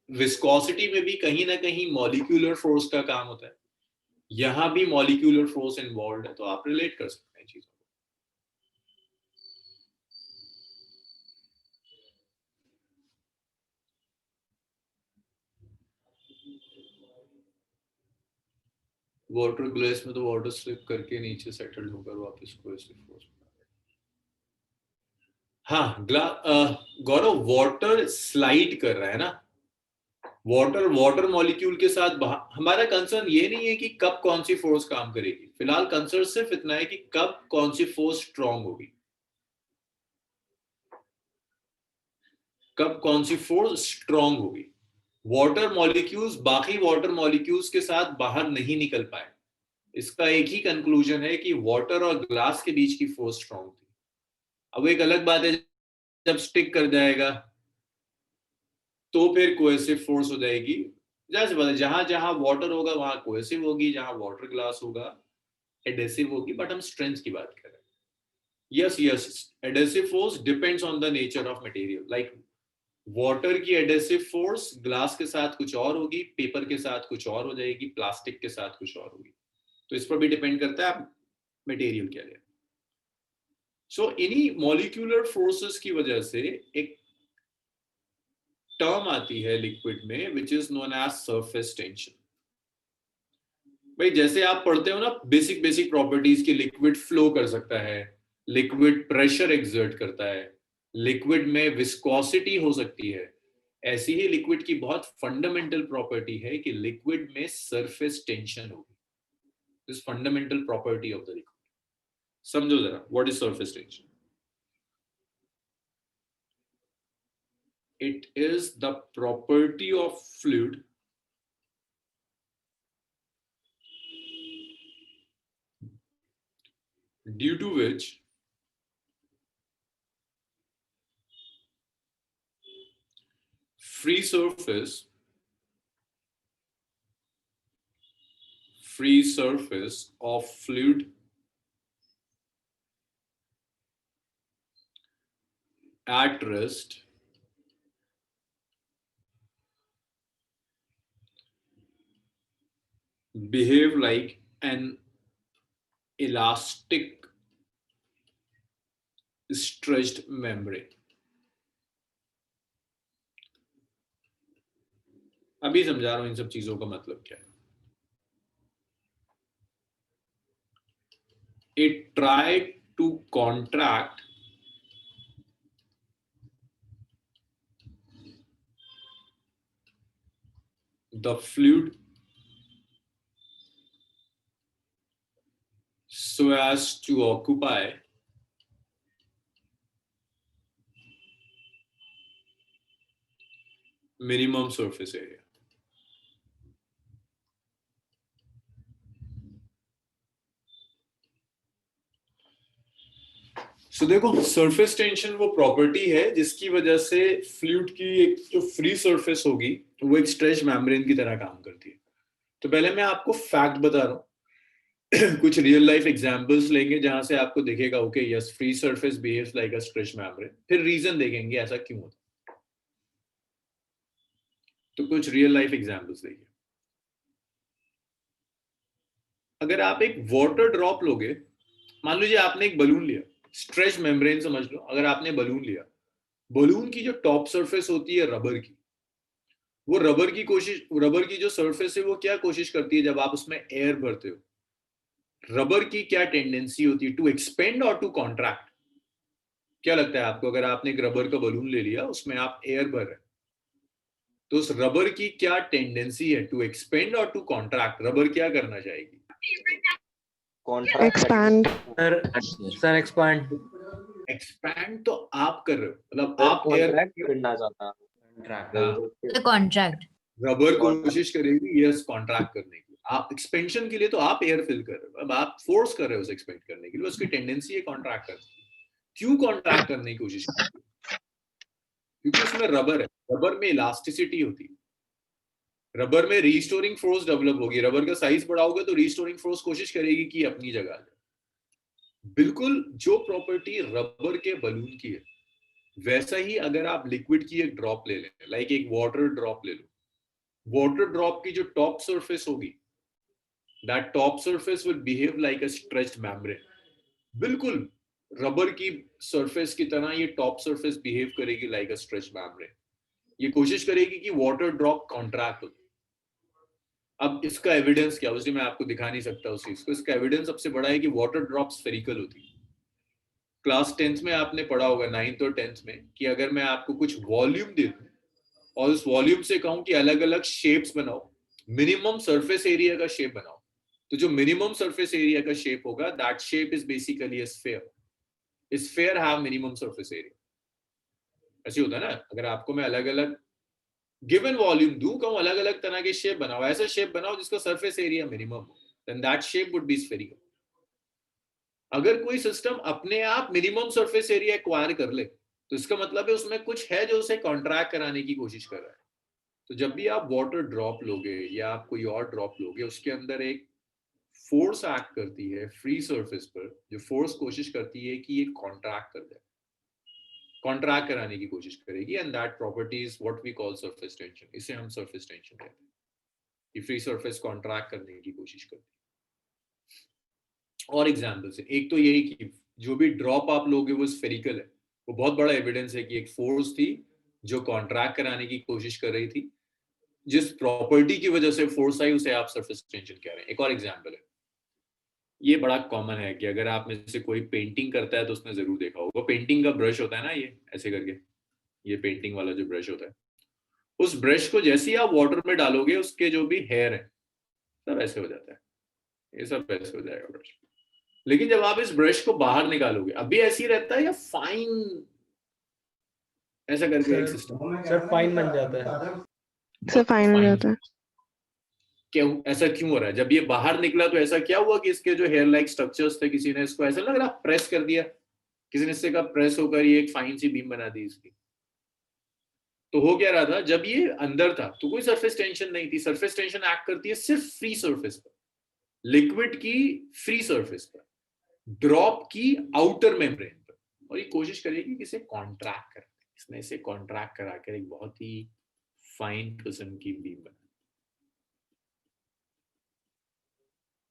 विस्कोसिटी में भी कहीं ना कहीं मॉलिक्यूलर फोर्स का काम होता है, यहां भी मॉलिक्यूलर फोर्स इन्वॉल्व है, तो आप रिलेट कर सकते हैं चीजों को। वाटर ग्लास में तो वाटर स्लिप करके नीचे सेटल होकर वापस कोएसिव फोर्स। हाँ गौरव, वाटर स्लाइड कर रहा है ना, वाटर मॉलिक्यूल के साथ हमारा कंसर्न ये नहीं है कि कब कौन सी फोर्स काम करेगी, फिलहाल कंसर्न सिर्फ इतना है कि कब कौन सी फोर्स स्ट्रांग होगी, कब कौन सी फोर्स स्ट्रांग होगी। वाटर मॉलिक्यूल्स बाकी वाटर मॉलिक्यूल्स के साथ बाहर नहीं निकल पाए, इसका एक ही कंक्लूजन है कि वाटर और ग्लास के बीच की फोर्स स्ट्रांग थी। अब एक अलग बात है जब स्टिक कर जाएगा तो फिर कोएसिव फोर्स हो जाएगी। जैसे पता, जहां जहां वाटर होगा वहां कोएसिव होगी, जहां वाटर ग्लास होगा एडेसिव होगी, बट हम स्ट्रेंथ की बात कर रहे हैं। Yes, adhesive force depends on the nature of material. Like water की एडेसिव फोर्स ग्लास के साथ कुछ और होगी, पेपर के साथ कुछ और हो जाएगी, प्लास्टिक के साथ कुछ और होगी, तो इस पर भी डिपेंड करता है आप मटेरियल क्या ले। सो इन्हीं मॉलिक्यूलर फोर्सेस की वजह से एक टर्म आती है लिक्विड में which is known as surface tension. भाई जैसे आप पढ़ते हो ना बेसिक प्रॉपर्टीज की, लिक्विड फ्लो कर सकता है, लिक्विड प्रेशर एक्सर्ट करता है, लिक्विड में विस्कोसिटी हो सकती है, ऐसी ही लिक्विड की बहुत फंडामेंटल प्रॉपर्टी है कि लिक्विड में सरफेस टेंशन होगी। This fundamental property of the liquid, समझो जरा, what is surface tension? It is the property of fluid due to which free surface of fluid at rest behave like an elastic stretched membrane. अभी समझा रहा हूं इन सब चीजों का मतलब क्या है। It tried to contract the fluid so as to occupy minimum surface area. सो देखो, सरफेस टेंशन वो प्रॉपर्टी है जिसकी वजह से फ्लूइड की एक जो फ्री सरफेस होगी वो एक स्ट्रेच मेम्ब्रेन की तरह काम करती है। तो पहले मैं आपको फैक्ट बता रहा हूँ कुछ रियल लाइफ एग्जांपल्स लेंगे जहां से आपको दिखेगा okay yes free surface behaves like a stretch membrane, फिर रीजन देखेंगे ऐसा क्यों होता है। तो कुछ रियल लाइफ एग्जांपल्स देखिए। अगर आप एक वाटर ड्रॉप लोगे, मान लीजिए आपने एक बलून लिया, स्ट्रेच मेम्ब्रेन समझ लो, अगर आपने बलून लिया, बलून की जो टॉप सरफेस होती है रबर की, वो रबर की जो सरफेस है वो क्या कोशिश करती है जब आप उसमें एयर भरते हो, रबर की क्या टेंडेंसी होती है, टू एक्सपेंड और टू कॉन्ट्रैक्ट। क्या लगता है आपको, अगर आपने एक रबर का बलून ले लिया उसमें आप एयर भर रहे, तो उस रबर की क्या टेंडेंसी है, टू एक्सपेंड और टू कॉन्ट्रैक्ट? रबर क्या करना चाहेगी? Expand. Sir expand. एक्सपैंड तो आप कर रहे हो, मतलब सर आप एयर कॉन्ट्रैक्ट करना चाहता हूँ। The contract. रबर कोशिश करेगी यस कॉन्ट्रैक्ट करने की, आप एक्सपेंशन के लिए तो आप एयर फिल कर रहे हो, अब आप फोर्स कर रहे हो उसे एक्सपेंड करने के लिए, उसकी टेंडेंसी है कॉन्ट्रैक्ट करने की। क्यों कॉन्ट्रैक्ट करने की कोशिश करती है? क्योंकि उसमें रबर है, रबर में इलास्टिसिटी होती है, रबर में रीस्टोरिंग फोर्स डेवलप होगी, रबर का साइज बढ़ाओगे तो रीस्टोरिंग फोर्स कोशिश करेगी कि अपनी जगह आ जाए। बिल्कुल जो प्रॉपर्टी रबर के बलून की है वैसा ही अगर आप लिक्विड की एक ड्रॉप ले लें, लाइक एक वाटर ड्रॉप ले लो, वाटर ड्रॉप की जो टॉप सरफेस होगी, that top surface will behave like a stretched membrane. बिल्कुल रबर की सरफेस की तरह ये टॉप सरफेस बिहेव करेगी लाइक अ स्ट्रेच्ड मेम्ब्रेन। ये कोशिश करेगी कि वाटर ड्रॉप कॉन्ट्रैक्ट हो। अब इसका एविडेंस क्या, उसी मैं आपको दिखा नहीं सकता उस चीज को, इसका एविडेंस सबसे बड़ा है कि वाटर ड्रॉप स्फेरिकल होती है। क्लास 10th में आपने पढ़ा होगा, 9th और 10th में, कि अगर मैं आपको कुछ वॉल्यूम दे दूं और उस वॉल्यूम से कहूं कि अलग अलग शेप्स बनाओ, मिनिमम सरफेस एरिया का शेप बनाओ, तो जो मिनिमम सरफेस एरिया का शेप होगा that shape is basically a sphere. Sphere have minimum surface area. ऐसे होता है ना, अगर आपको मैं अलग अलग गिवन वॉल्यूम दूं, कहूं अलग अलग तरह के शेप बनाओ, ऐसा शेप बनाओ जिसका सरफेस एरिया मिनिमम हो, then that shape would be spherical. अगर कोई सिस्टम अपने आप मिनिमम सरफेस एरिया एक्वायर कर ले तो इसका मतलब है उसमें कुछ है जो उसे कॉन्ट्रैक्ट कराने की कोशिश कर रहा है। तो जब भी आप वाटर ड्रॉप लोगे या आप कोई और ड्रॉप लोगे, उसके अंदर एक फोर्स एक्ट करती है फ्री सरफेस पर, जो फोर्स कोशिश करती है कि ये कॉन्ट्रैक्ट कर जाए, कॉन्ट्रैक्ट कराने की कोशिश करेगी, and that property is what we call surface tension. इसे हम सरफेस टेंशन कहते हैं, कि फ्री सरफेस कॉन्ट्रैक्ट करने की कोशिश करती है। और एग्जांपल्स है, एक तो यही कि जो भी ड्रॉप आप लोगे वो स्फेरिकल है, वो बहुत बड़ा एविडेंस है कि एक फोर्स थी जो कॉन्ट्रैक्ट कराने की कोशिश कर रही थी, जिस प्रॉपर्टी की वजह से फोर्स आई उसे आप सरफेस टेंशन कह रहे हैं। एक और एग्जांपल है, ये बड़ा कॉमन है कि अगर आप में से कोई पेंटिंग करता है तो उसने जरूर देखा होगा, पेंटिंग का ब्रश होता है ना, ये ऐसे करके, ये पेंटिंग वाला जो ब्रश होता है, उस ब्रश को जैसे ही आप वाटर में डालोगे उसके जो भी हेयर है सब ऐसे हो जाता है, ये सब ऐसे हो जाएगा ब्रश। लेकिन जब आप इस ब्रश को बाहर निकालोगे अभी ऐसे ही रहता है या फाइन ऐसा करके एक सिस्टम, सर फाइन बन जाता है। सर फाइन हो जाता है। क्यों ऐसा क्यों हो रहा है? जब ये बाहर निकला तो ऐसा क्या हुआ कि इसके जो हेयर लाइक स्ट्रक्चर्स थे, किसी ने इसको ऐसा लग रहा प्रेस कर दिया, किसी ने इससे का प्रेस होकर ये एक फाइन सी बीम बना दी इसकी। तो हो क्या रहा था, जब ये अंदर था तो कोई सरफेस टेंशन नहीं थी, सरफेस टेंशन एक्ट करती है सिर्फ फ्री सरफेस पर, लिक्विड की फ्री सरफेस पर, ड्रॉप की आउटर मेम्ब्रेन पर, और ये कोशिश करेगी कि इसे कॉन्ट्रैक्ट कर। इसने इसे कॉन्ट्रैक्ट कराकर एक बहुत ही फाइन किस्म की बीम बना।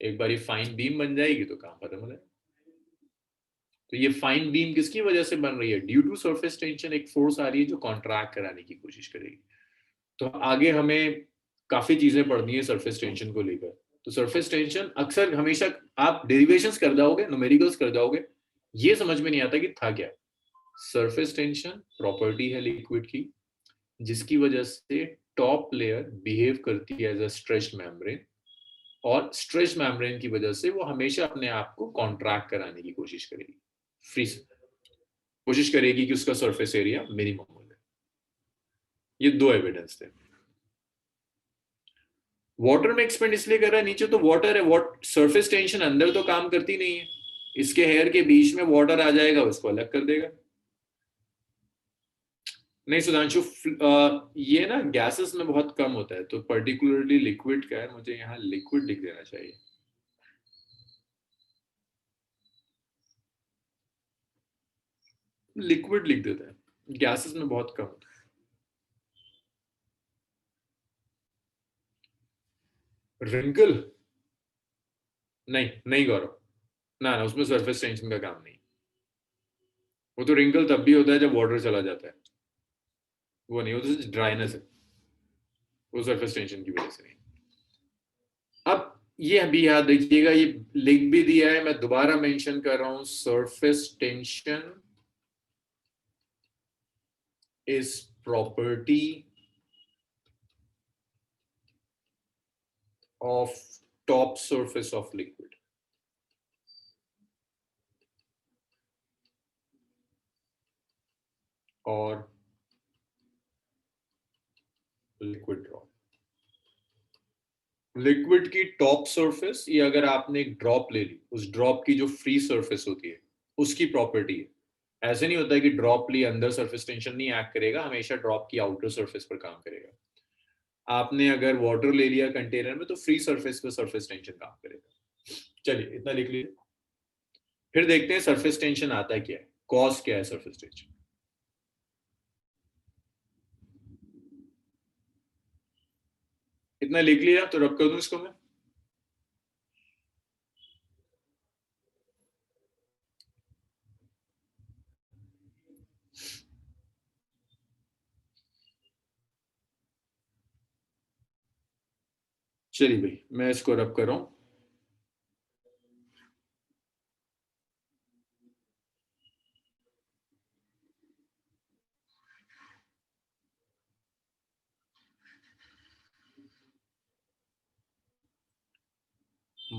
एक बार ये फाइन बीम बन जाएगी तो काम खत्म हो जाएगा। तो ये फाइन बीम किसकी वजह से बन रही है? ड्यू टू सरफेस टेंशन एक फोर्स आ रही है जो कॉन्ट्रैक्ट कराने की कोशिश करेगी। तो आगे हमें काफी चीजें पढ़नी है सरफेस टेंशन को लेकर। तो सरफेस टेंशन अक्सर हमेशा आप डेरिवेशंस कर जाओगे, न्यूमेरिकल्स कर जाओगे, ये समझ में नहीं आता कि था क्या। सरफेस टेंशन प्रॉपर्टी है लिक्विड की जिसकी वजह से टॉप लेयर बिहेव करती है एज अ स्ट्रेच्ड मेम्ब्रेन, और स्ट्रेच मेम्ब्रेन की वजह से वो हमेशा अपने आप को कॉन्ट्रैक्ट कराने की कोशिश करेगी, फ्री कोशिश करेगी कि उसका सरफेस एरिया मिनिमम हो जाए। ये दो एविडेंस थे। वाटर में एक्सपेंड इसलिए कर रहा है, नीचे तो वाटर है, सरफेस टेंशन अंदर तो काम करती नहीं है, इसके हेयर के बीच में वाटर आ जाएगा, उसको अलग कर देगा। नहीं सुधांशु, ये ना गैसेस में बहुत कम होता है, तो पर्टिकुलरली लिक्विड का है, मुझे यहाँ लिक्विड लिख देना चाहिए। लिक्विड लिख देता है, गैसेस में बहुत कम होता है। रिंकल नहीं, नहीं गौरव, ना ना, उसमें सरफेस टेंशन का काम नहीं। वो तो रिंकल तब भी होता है जब वाटर चला जाता है, वो नहीं, वो तो ड्राइनेस है, वो सरफेस टेंशन की वजह से नहीं। अब ये अभी याद रखिएगा, ये लिख भी दिया है, मैं दोबारा मेंशन कर रहा हूं, surface tension is property of top surface of liquid. और लिक्विड ड्रॉप, लिक्विड की टॉप सरफेस, ये अगर आपने एक ड्रॉप ले ली, उस ड्रॉप की जो फ्री सरफेस होती है उसकी प्रॉपर्टी है। ऐसे नहीं होता है कि ड्रॉप ली अंदर सरफेस टेंशन नहीं एक्ट करेगा, हमेशा ड्रॉप की आउटर सरफेस पर काम करेगा। आपने अगर वाटर ले लिया कंटेनर में, तो फ्री सरफेस पे सरफेस टेंशन काम करेगा। चलिए इतना लिख लीजिए, फिर देखते हैं सरफेस टेंशन आता है क्या है, कॉज क्या है सरफेस टेंशन। इतना लिख लिया तो रब कर दूं इसको मैं। चलिए भाई, मैं इसको रब कर रहा हूं।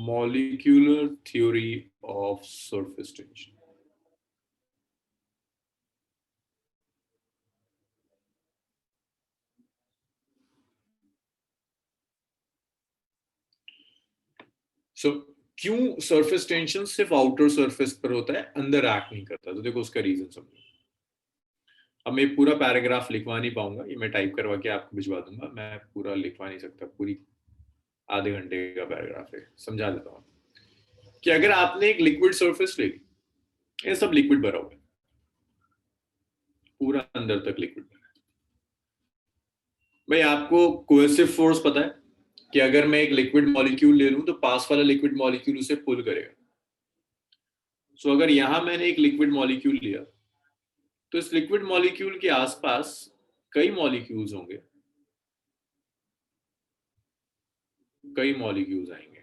Molecular theory of surface tension. So, क्यों सरफेस टेंशन सिर्फ आउटर सरफेस पर होता है, अंदर एक्ट नहीं करता? तो देखो उसका रीजन समझो। अब मैं पूरा पैराग्राफ लिखवा नहीं पाऊंगा, ये मैं टाइप करवा के आपको भिजवा दूंगा, मैं पूरा लिखवा नहीं सकता, पूरी आधे घंटे का पैराग्राफ है। समझा देता हूँ कि अगर आपने एक लिक्विड सरफेस ले ली, ये सब लिक्विड भरा हुआ है, पूरा अंदर तक लिक्विड भरा है। भाई आपको कोएसिव फोर्स पता है कि अगर मैं एक लिक्विड मॉलिक्यूल ले लूं तो पास वाला लिक्विड मॉलिक्यूल उसे पुल करेगा। सो अगर यहां मैंने एक लिक्विड मॉलिक्यूल लिया, तो इस लिक्विड मॉलिक्यूल के आसपास कई मॉलिक्यूल्स होंगे, कई मॉलिक्यूल्स आएंगे,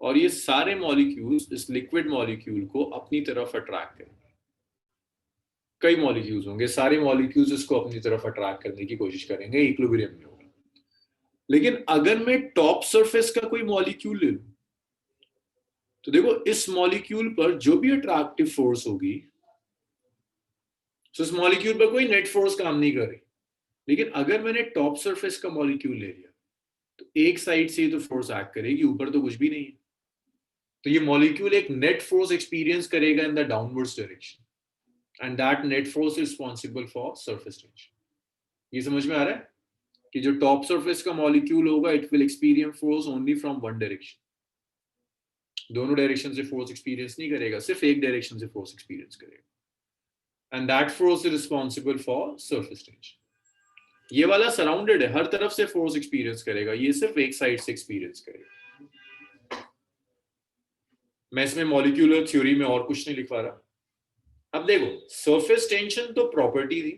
और ये सारे मॉलिक्यूल्स इस लिक्विड मॉलिक्यूल को अपनी तरफ अट्रैक्ट करेंगे। कई मॉलिक्यूल्स होंगे, सारे मॉलिक्यूल्स इसको अपनी तरफ अट्रैक्ट करने की कोशिश करेंगे, इक्विलिब्रियम में होगा। लेकिन अगर मैं टॉप सरफेस का कोई मॉलिक्यूल ले लूं, तो देखो इस मॉलिक्यूल पर जो भी अट्रैक्टिव फोर्स होगी, तो इस मॉलिक्यूल पर कोई नेट फोर्स काम नहीं कर रही। लेकिन अगर मैंने टॉप सरफेस का मॉलिक्यूल ले लिया, तो एक साइड से तो फोर्स एक्ट करेगी, ऊपर तो कुछ भी नहीं है, तो ये मॉलिक्यूल एक नेट फोर्स एक्सपीरियंस करेगा in the downwards direction, and that net force is responsible for surface tension. ये समझ में आ रहा है कि जो टॉप सरफेस का मॉलिक्यूल होगा, it will experience force only from one direction, दोनों डायरेक्शन से फोर्स एक्सपीरियंस नहीं करेगा, सिर्फ एक डायरेक्शन से फोर्स एक्सपीरियंस करेगा, and that force is responsible for surface tension. ये वाला सराउंडेड है, हर तरफ से फोर्स एक्सपीरियंस करेगा, ये सिर्फ एक साइड से एक्सपीरियंस करेगा। मैं इसमें मॉलिक्यूलर थ्योरी में और कुछ नहीं लिखवा रहा। अब देखो, सरफेस टेंशन तो प्रॉपर्टी थी,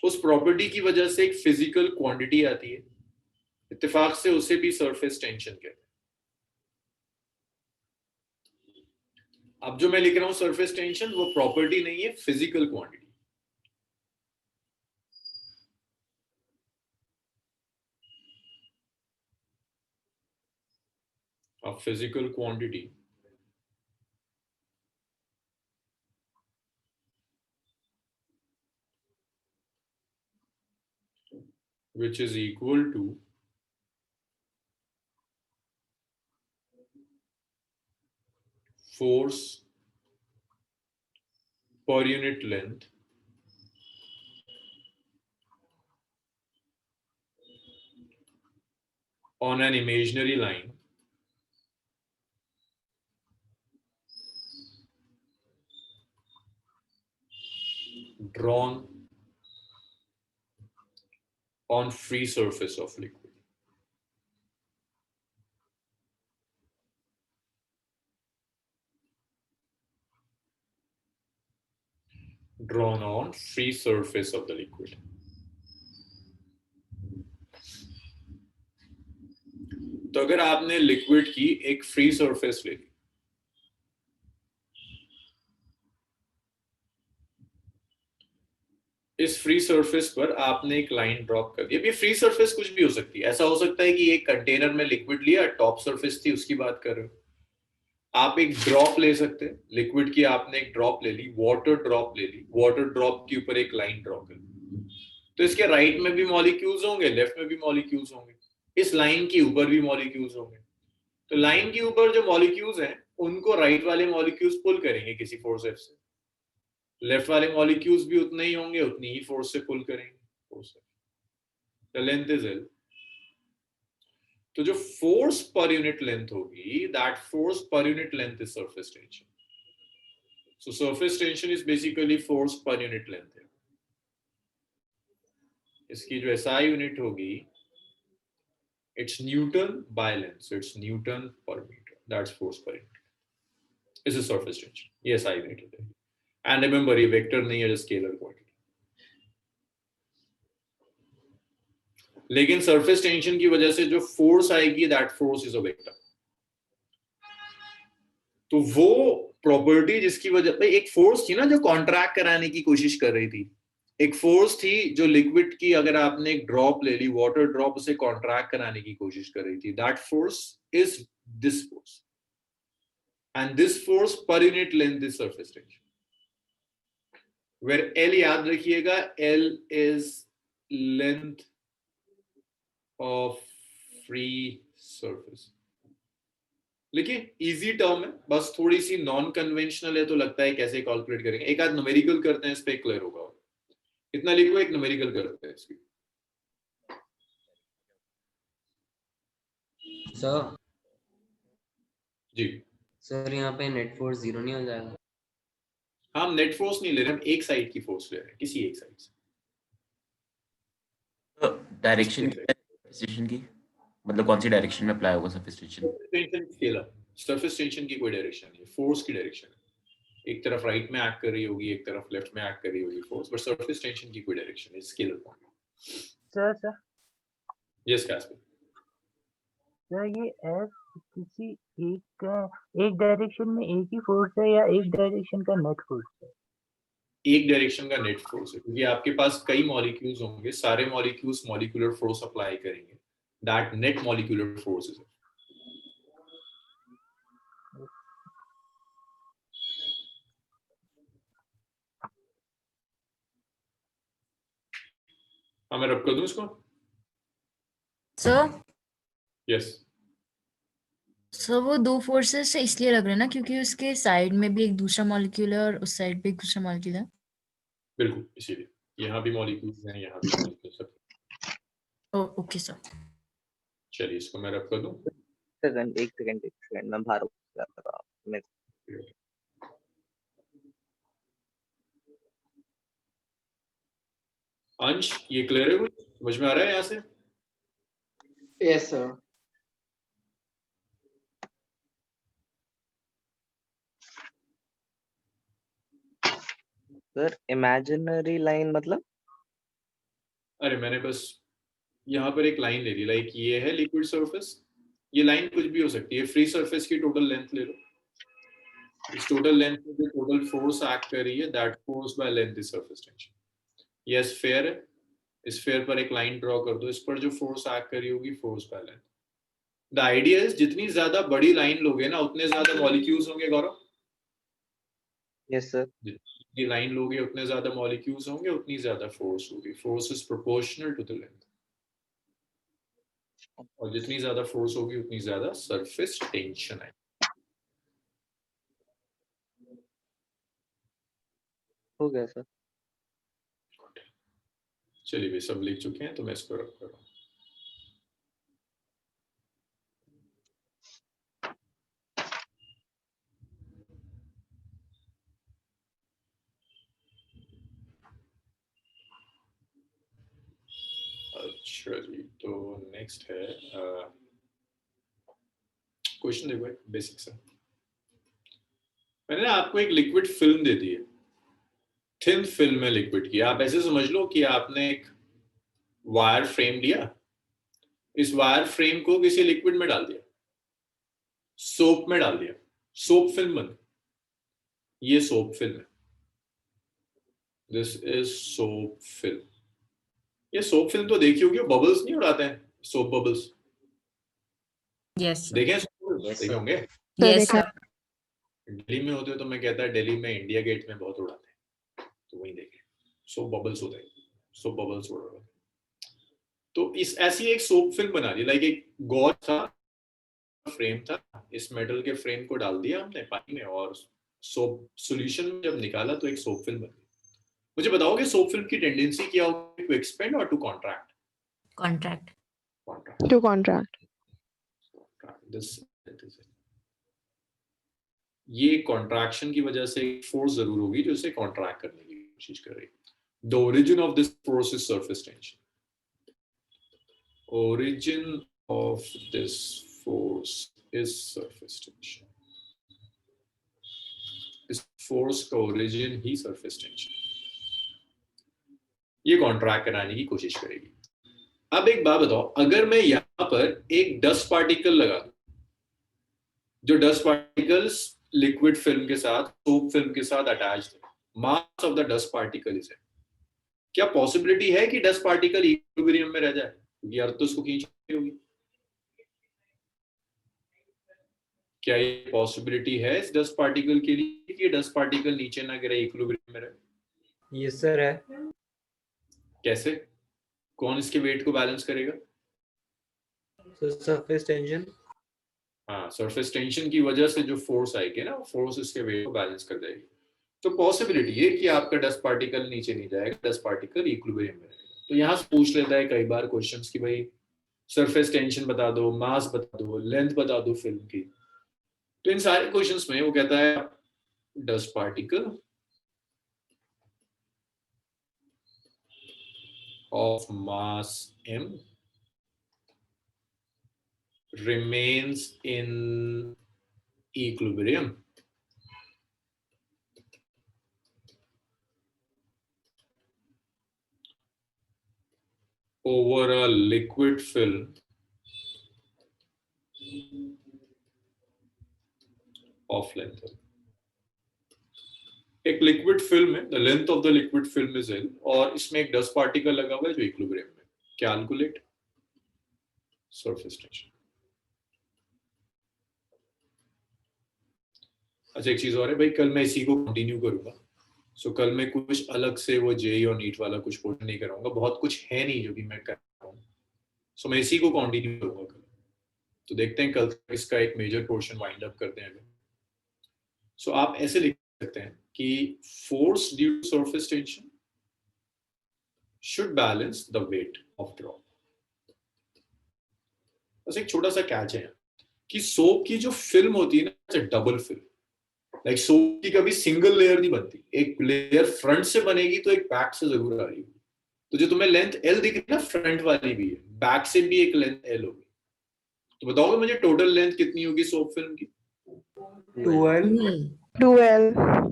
उस प्रॉपर्टी की वजह से एक फिजिकल क्वांटिटी आती है, इत्तेफाक से उसे भी सरफेस टेंशन कहते हैं। अब जो मैं लिख रहा हूं सरफेस टेंशन, वो प्रॉपर्टी नहीं है, physical quantity. A physical quantity which is equal to force per unit length on an imaginary line drawn on free surface of liquid. Drawn on free surface of the liquid. तो अगर आपने लिक्विड की एक फ्री सरफेस ले ली, इस फ्री सरफेस पर आपने एक लाइन ड्रॉप कर दी। अब ये फ्री सरफेस कुछ भी हो सकती है, ऐसा हो सकता है कि एक कंटेनर में लिक्विड लिया, टॉप सरफेस थी, उसकी बात कर रहे हो। आप एक ड्रॉप ले सकते हैं लिक्विड की, आपने एक ड्रॉप ले ली, वाटर ड्रॉप ले ली, वाटर ड्रॉप के ऊपर एक लाइन ड्रॉ कर ली, तो इसके राइट में भी मॉलिक्यूल्स होंगे, लेफ्ट में भी मॉलिक्यूल्स होंगे, इस लाइन के ऊपर भी मॉलिक्यूल्स होंगे। तो लाइन के ऊपर जो मॉलिक्यूल्स हैं उनको राइट वाले मॉलिक्यूल्स पुल करेंगे किसी फोर्स एफ से, लेफ्ट वाले मॉलिक्यूल्स भी उतने ही होंगे, उतनी ही फोर्स से पुल करेंगे, force F. The length is L. तो जो फोर्स पर यूनिट लेंथ होगी, दैट फोर्स पर unit length is surface tension. So surface tension is basically force पर यूनिट लेंथ है। इसकी जो एसआई यूनिट होगी, it's newton by length, so it's newton per metre, that's force पर unit. This is surface tension, ये एसआई यूनिट है। एंड रिमेंबर, ये वेक्टर नहीं है, स्केलर क्वांटिटी। लेकिन सरफेस टेंशन की वजह से जो फोर्स आएगी, that force is a vector. तो वो प्रॉपर्टी जिसकी वजह पे एक फोर्स थी ना जो कॉन्ट्रैक्ट कराने की कोशिश कर रही थी, एक फोर्स थी जो लिक्विड की, अगर आपने एक ड्रॉप ले ली, वाटर ड्रॉप, उसे कॉन्ट्रैक्ट कराने की कोशिश कर रही थी, that force is this force, and this force पर unit length is surface tension, where L याद रखिएगा, L is length of free surface. लेकिन इजी टर्म है, बस थोड़ी सी नॉन कन्वेंशनल है, तो लगता है कैसे कैलकुलेट करेंगे। एक आध न्यूमेरिकल करते हैं, इस पे क्लियर होगा। इतना लिखो, एक न्यूमेरिकल करते हैं इसकी। सर जी सर, यहाँ पे नेट फोर्स 0 नहीं हो जाएगा? हम नेट फोर्स नहीं ले रहे, हम एक साइड की फोर्स ले रहे हैं, किसी एक साइड से। डायरेक्शन की, मतलब कौन सी डायरेक्शन में अप्लाई होगा surface tension? Tension scalar, surface tension की कोई डायरेक्शन नहीं है, फोर्स की डायरेक्शन है। एक तरफ राइट में एक्ट कर रही होगी, एक तरफ लेफ्ट में एक्ट कर रही होगी फोर्स, बट सरफेस टेंशन की कोई डायरेक्शन है, scalar quantity. Sir yes Caspar. Sir, ये एफ किसी एक डायरेक्शन में एक ही फोर्स है या एक डायरेक्शन का नेट फोर्स है? एक डायरेक्शन का नेट फोर्स है, क्योंकि आपके पास कई मॉलिक्यूल्स होंगे, सारे मॉलिक्यूल्स मॉलिक्यूलर फोर्स अप्लाई करेंगे, that net molecular force is. हाँ, मैं रब कर दूं इसको? Sir yes. सर वो दो फोर्सेस से इसलिए लग रहे हैं ना, क्योंकि उसके साइड में भी एक दूसरा मॉलिक्यूल है और उस साइड पे एक दूसरा मॉलिक्यूल है। बिल्कुल, इसीलिए यहाँ भी मॉलिक्यूल्स हैं, यहाँ भी मॉलिक्यूल्स हैं। Okay sir. चलिए, इसको मैं रब कर दूं। एक सेकंड मैं बाहर जा रहा हूं। अंश, ये क्लियर है? कुछ समझ में आ रहा है यहाँ से? Yes sir. Sir imaginary line मतलब? अरे मैंने बस यहाँ पर एक लाइन ले ली, लाइक ये है लिक्विड सरफेस, ये लाइन कुछ भी हो सकती है, फ्री सरफेस की टोटल लेंथ ले लो, इस टोटल लेंथ में जो टोटल फोर्स एक्ट कर रही है, that force by length is surface tension. ये स्फीयर है, इस स्फीयर पर एक लाइन ड्रॉ कर दो, इस पर जो फोर्स एक्ट कर रही होगी, force by length. The idea is जितनी ज्यादा बड़ी लाइन लोगे ना, उतने ज्यादा मॉलिक्यूल्स होंगे। गौरव? Yes sir. जितनी लाइन लोगे उतने ज्यादा मॉलिक्यूल्स होंगे, उतनी ज्यादा फोर्स होगी। Force is proportional to the length. और जितनी ज्यादा फोर्स होगी उतनी ज्यादा सरफेस टेंशन है। हो गया सर। चलिए भाई सब लिख चुके हैं तो मैं इसको रख कर रहा हूँ। अच्छा जी, तो नेक्स्ट है क्वेश्चन देखो बेसिक सा। मैंने ना आपको एक लिक्विड फिल्म दे दी है, थिन फिल्म है लिक्विड की। आप ऐसे समझ लो कि आपने एक वायर फ्रेम लिया, इस वायर फ्रेम को किसी लिक्विड में डाल दिया, सोप में डाल दिया, सोप फिल्म बन गई। ये सोप फिल्म है, दिस इज सोप फिल्म। ये सोप फिल्म तो देखी होगी, बबल्स नहीं उड़ाते हैं, सोप बबल्स यस देखे हैं? Yes, देखे sir. होंगे। सर यस देखा सर। दिल्ली में होते हो तो मैं कहता है दिल्ली में इंडिया गेट में बहुत उड़ाते हैं, तो वहीं देखे सोप बबल्स होते हैं, सोप बबल्स उड़ रहे हैं। तो इस ऐसी एक सोप फिल्म बना दी, लाइक एक गॉज था, फ्रेम था, इस मेटल के फ्रेम को डाल दिया हमने पानी में और सोप सॉल्यूशन में जब निकाला तो एक सोप फिल्म बन गई। मुझे बताओगे सोप फिल्म की टेंडेंसी क्या होगी, टू एक्सपेंड और to contract? Contract. Contract. To contract. This ये कॉन्ट्रैक्शन की वजह से फोर्स जरूर होगी जो इसे कॉन्ट्रैक्ट करने की कोशिश कर रही है। The origin of this force is surface tension. Origin of this force is surface tension. इस फोर्स का ओरिजिन ही सरफेस टेंशन, ये कॉन्ट्रैक्ट कराने की कोशिश करेगी। अब एक बात बताओ, अगर मैं यहां पर एक डस्ट पार्टिकल लगा दूं, जो डस्ट पार्टिकल्स लिक्विड फिल्म के साथ, सोप फिल्म के साथ अटैच्ड है, mass of the dust particle is है, क्या पॉसिबिलिटी है कि डस्ट पार्टिकल इक्विलिब्रियम में रह जाए? क्योंकि अर्थ तो उसको खींच रही होगी। क्या ये पॉसिबिलिटी है इस डस्ट पार्टिकल के लिए कि डस्ट पार्टिकल नीचे ना गिरे, इक्विलिब्रियम में रहे? यस सर है। कैसे? कौन इसके वेट को बैलेंस करेगा? Surface tension. हाँ, सरफेस टेंशन की वजह से जो फोर्स आएगी ना, फोर्स इसके वेट को बैलेंस कर देगी। तो पॉसिबिलिटी है कि आपका डस्ट पार्टिकल नीचे नहीं जाएगा, डस्ट पार्टिकल इक्विलिब्रियम में रहेगा। तो यहाँ से पूछ लेता है कई बार क्वेश्चंस कि भाई सरफेस टेंशन बता दो, मास बता दो, लेंथ बता दो फिल्म की। तो इन सारे क्वेश्चंस में वो कहता है dust particle of mass m remains in equilibrium over a liquid film of length L. एक लिक्विड फिल्म है, the length of the liquid film is L, और इसमें एक डस्ट पार्टिकल लगा हुआ है जो इक्विलिब्रियम में। Calculate surface tension. अच्छा एक चीज और है भाई, कल मैं इसी को कंटिन्यू करूंगा। सो कल मैं कुछ अलग से वो जेई और नीट वाला कुछ पोर्शन नहीं कराऊंगा, बहुत कुछ है नहीं जो कि मैं कर रहा हूँ। सो मैं इसी को कंटिन्यू करूंगा कल। तो देखते हैं कल इसका एक मेजर पोर्शन वाइंड अप करते हैं। सो आप ऐसे लिख सकते हैं कि force due to surface tension should balance the weight of drop. बस एक छोटा सा कैच है कि सोप की जो फिल्म होती है ना, डबल फिल्म, लाइक सोप की कभी सिंगल लेयर नहीं बनती, एक लेयर फ्रंट से बनेगी तो एक बैक से जरूर आ रही होगी। तो जो तुम्हें लेंथ एल दिख रही है ना, फ्रंट वाली भी है, बैक से भी एक लेंथ एल होगी। तो बताओगे मुझे टोटल लेंथ कितनी होगी सोप फिल्म की? 12। 12।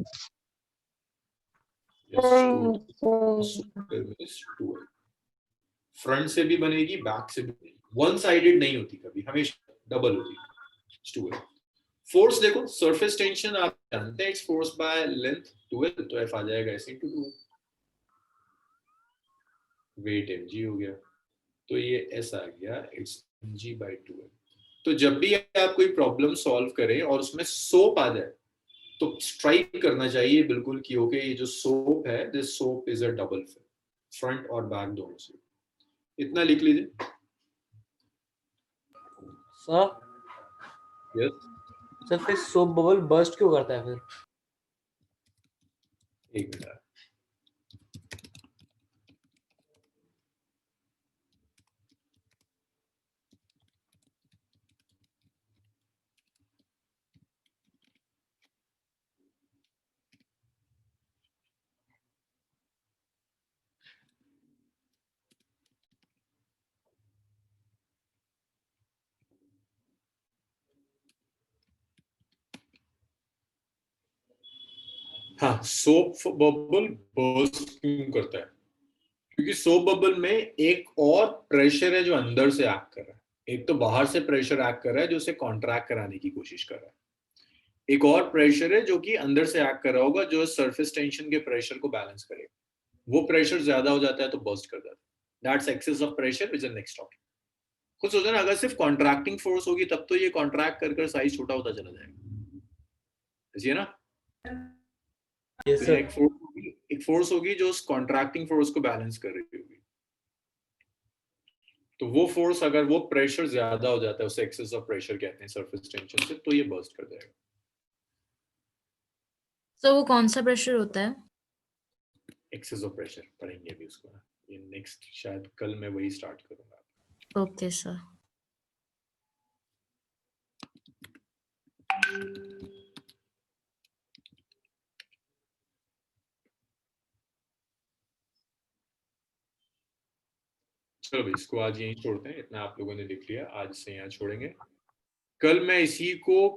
फ्रंट से भी बनेगी, बैक से भी बनेगी, वन साइडेड नहीं होती कभी, हमेशा डबल होती है। फोर्स देखो, सरफेस टेंशन आप जानते हैं, इट्स फोर्स बाय लेंथ 12, तो एफ आ जाएगा ऐसे इनटू 2। वेट mg हो गया, तो ये एस आ गया, इट्स mg/2l। तो जब भी आप कोई प्रॉब्लम सॉल्व करें और उसमें सोप आ जाए तो स्ट्राइक करना चाहिए बिल्कुल कि ओके ये जो सोप है, this soap is a double film, front और बैक दोनों से। इतना लिख लीजिए। सर यस, सर फिर सोप बबल बर्स्ट क्यों करता है फिर? एक मिनट। हाँ, सोप बबल बर्स्ट क्यों करता है? क्योंकि सोप बबल में एक और प्रेशर है जो अंदर से एक्ट कर रहा है। एक तो बाहर से प्रेशर एक्ट कर रहा है जो उसे कॉन्ट्रैक्ट कराने की कोशिश कर रहा है, एक और प्रेशर है जो कि अंदर से एक्ट कर रहा होगा जो सरफेस टेंशन के प्रेशर को बैलेंस करेगा। वो प्रेशर ज्यादा हो जाता है तो बर्स्ट कर जाता है। That's excess of pressure is the next topic. खुद सोचो ना, अगर सिर्फ कॉन्ट्रैक्टिंग फोर्स होगी तब तो ये कॉन्ट्रैक्ट कर साइज छोटा होता चला जाएगा, ऐसी है ना? यस तो सर। एक फोर्स होगी जो उस कॉन्ट्रैक्टिंग फोर्स को बैलेंस कर रही होगी। तो वो फोर्स, अगर वो प्रेशर ज्यादा हो जाता है, उसे एक्सेस ऑफ प्रेशर कहते हैं सरफेस टेंशन से, तो ये बर्स्ट कर जाएगा। तो वो कौन सा प्रेशर होता है? एक्सेस ऑफ प्रेशर पढ़ेंगे अभी उसको ना, ये नेक्स्ट शायद कल मैं वही स्टार्ट करूंगा। Okay sir. चलो भाई, इसको आज यहीं छोड़ते हैं, इतना आप लोगों ने लिख लिया, आज से यहाँ छोड़ेंगे। कल मैं इसी को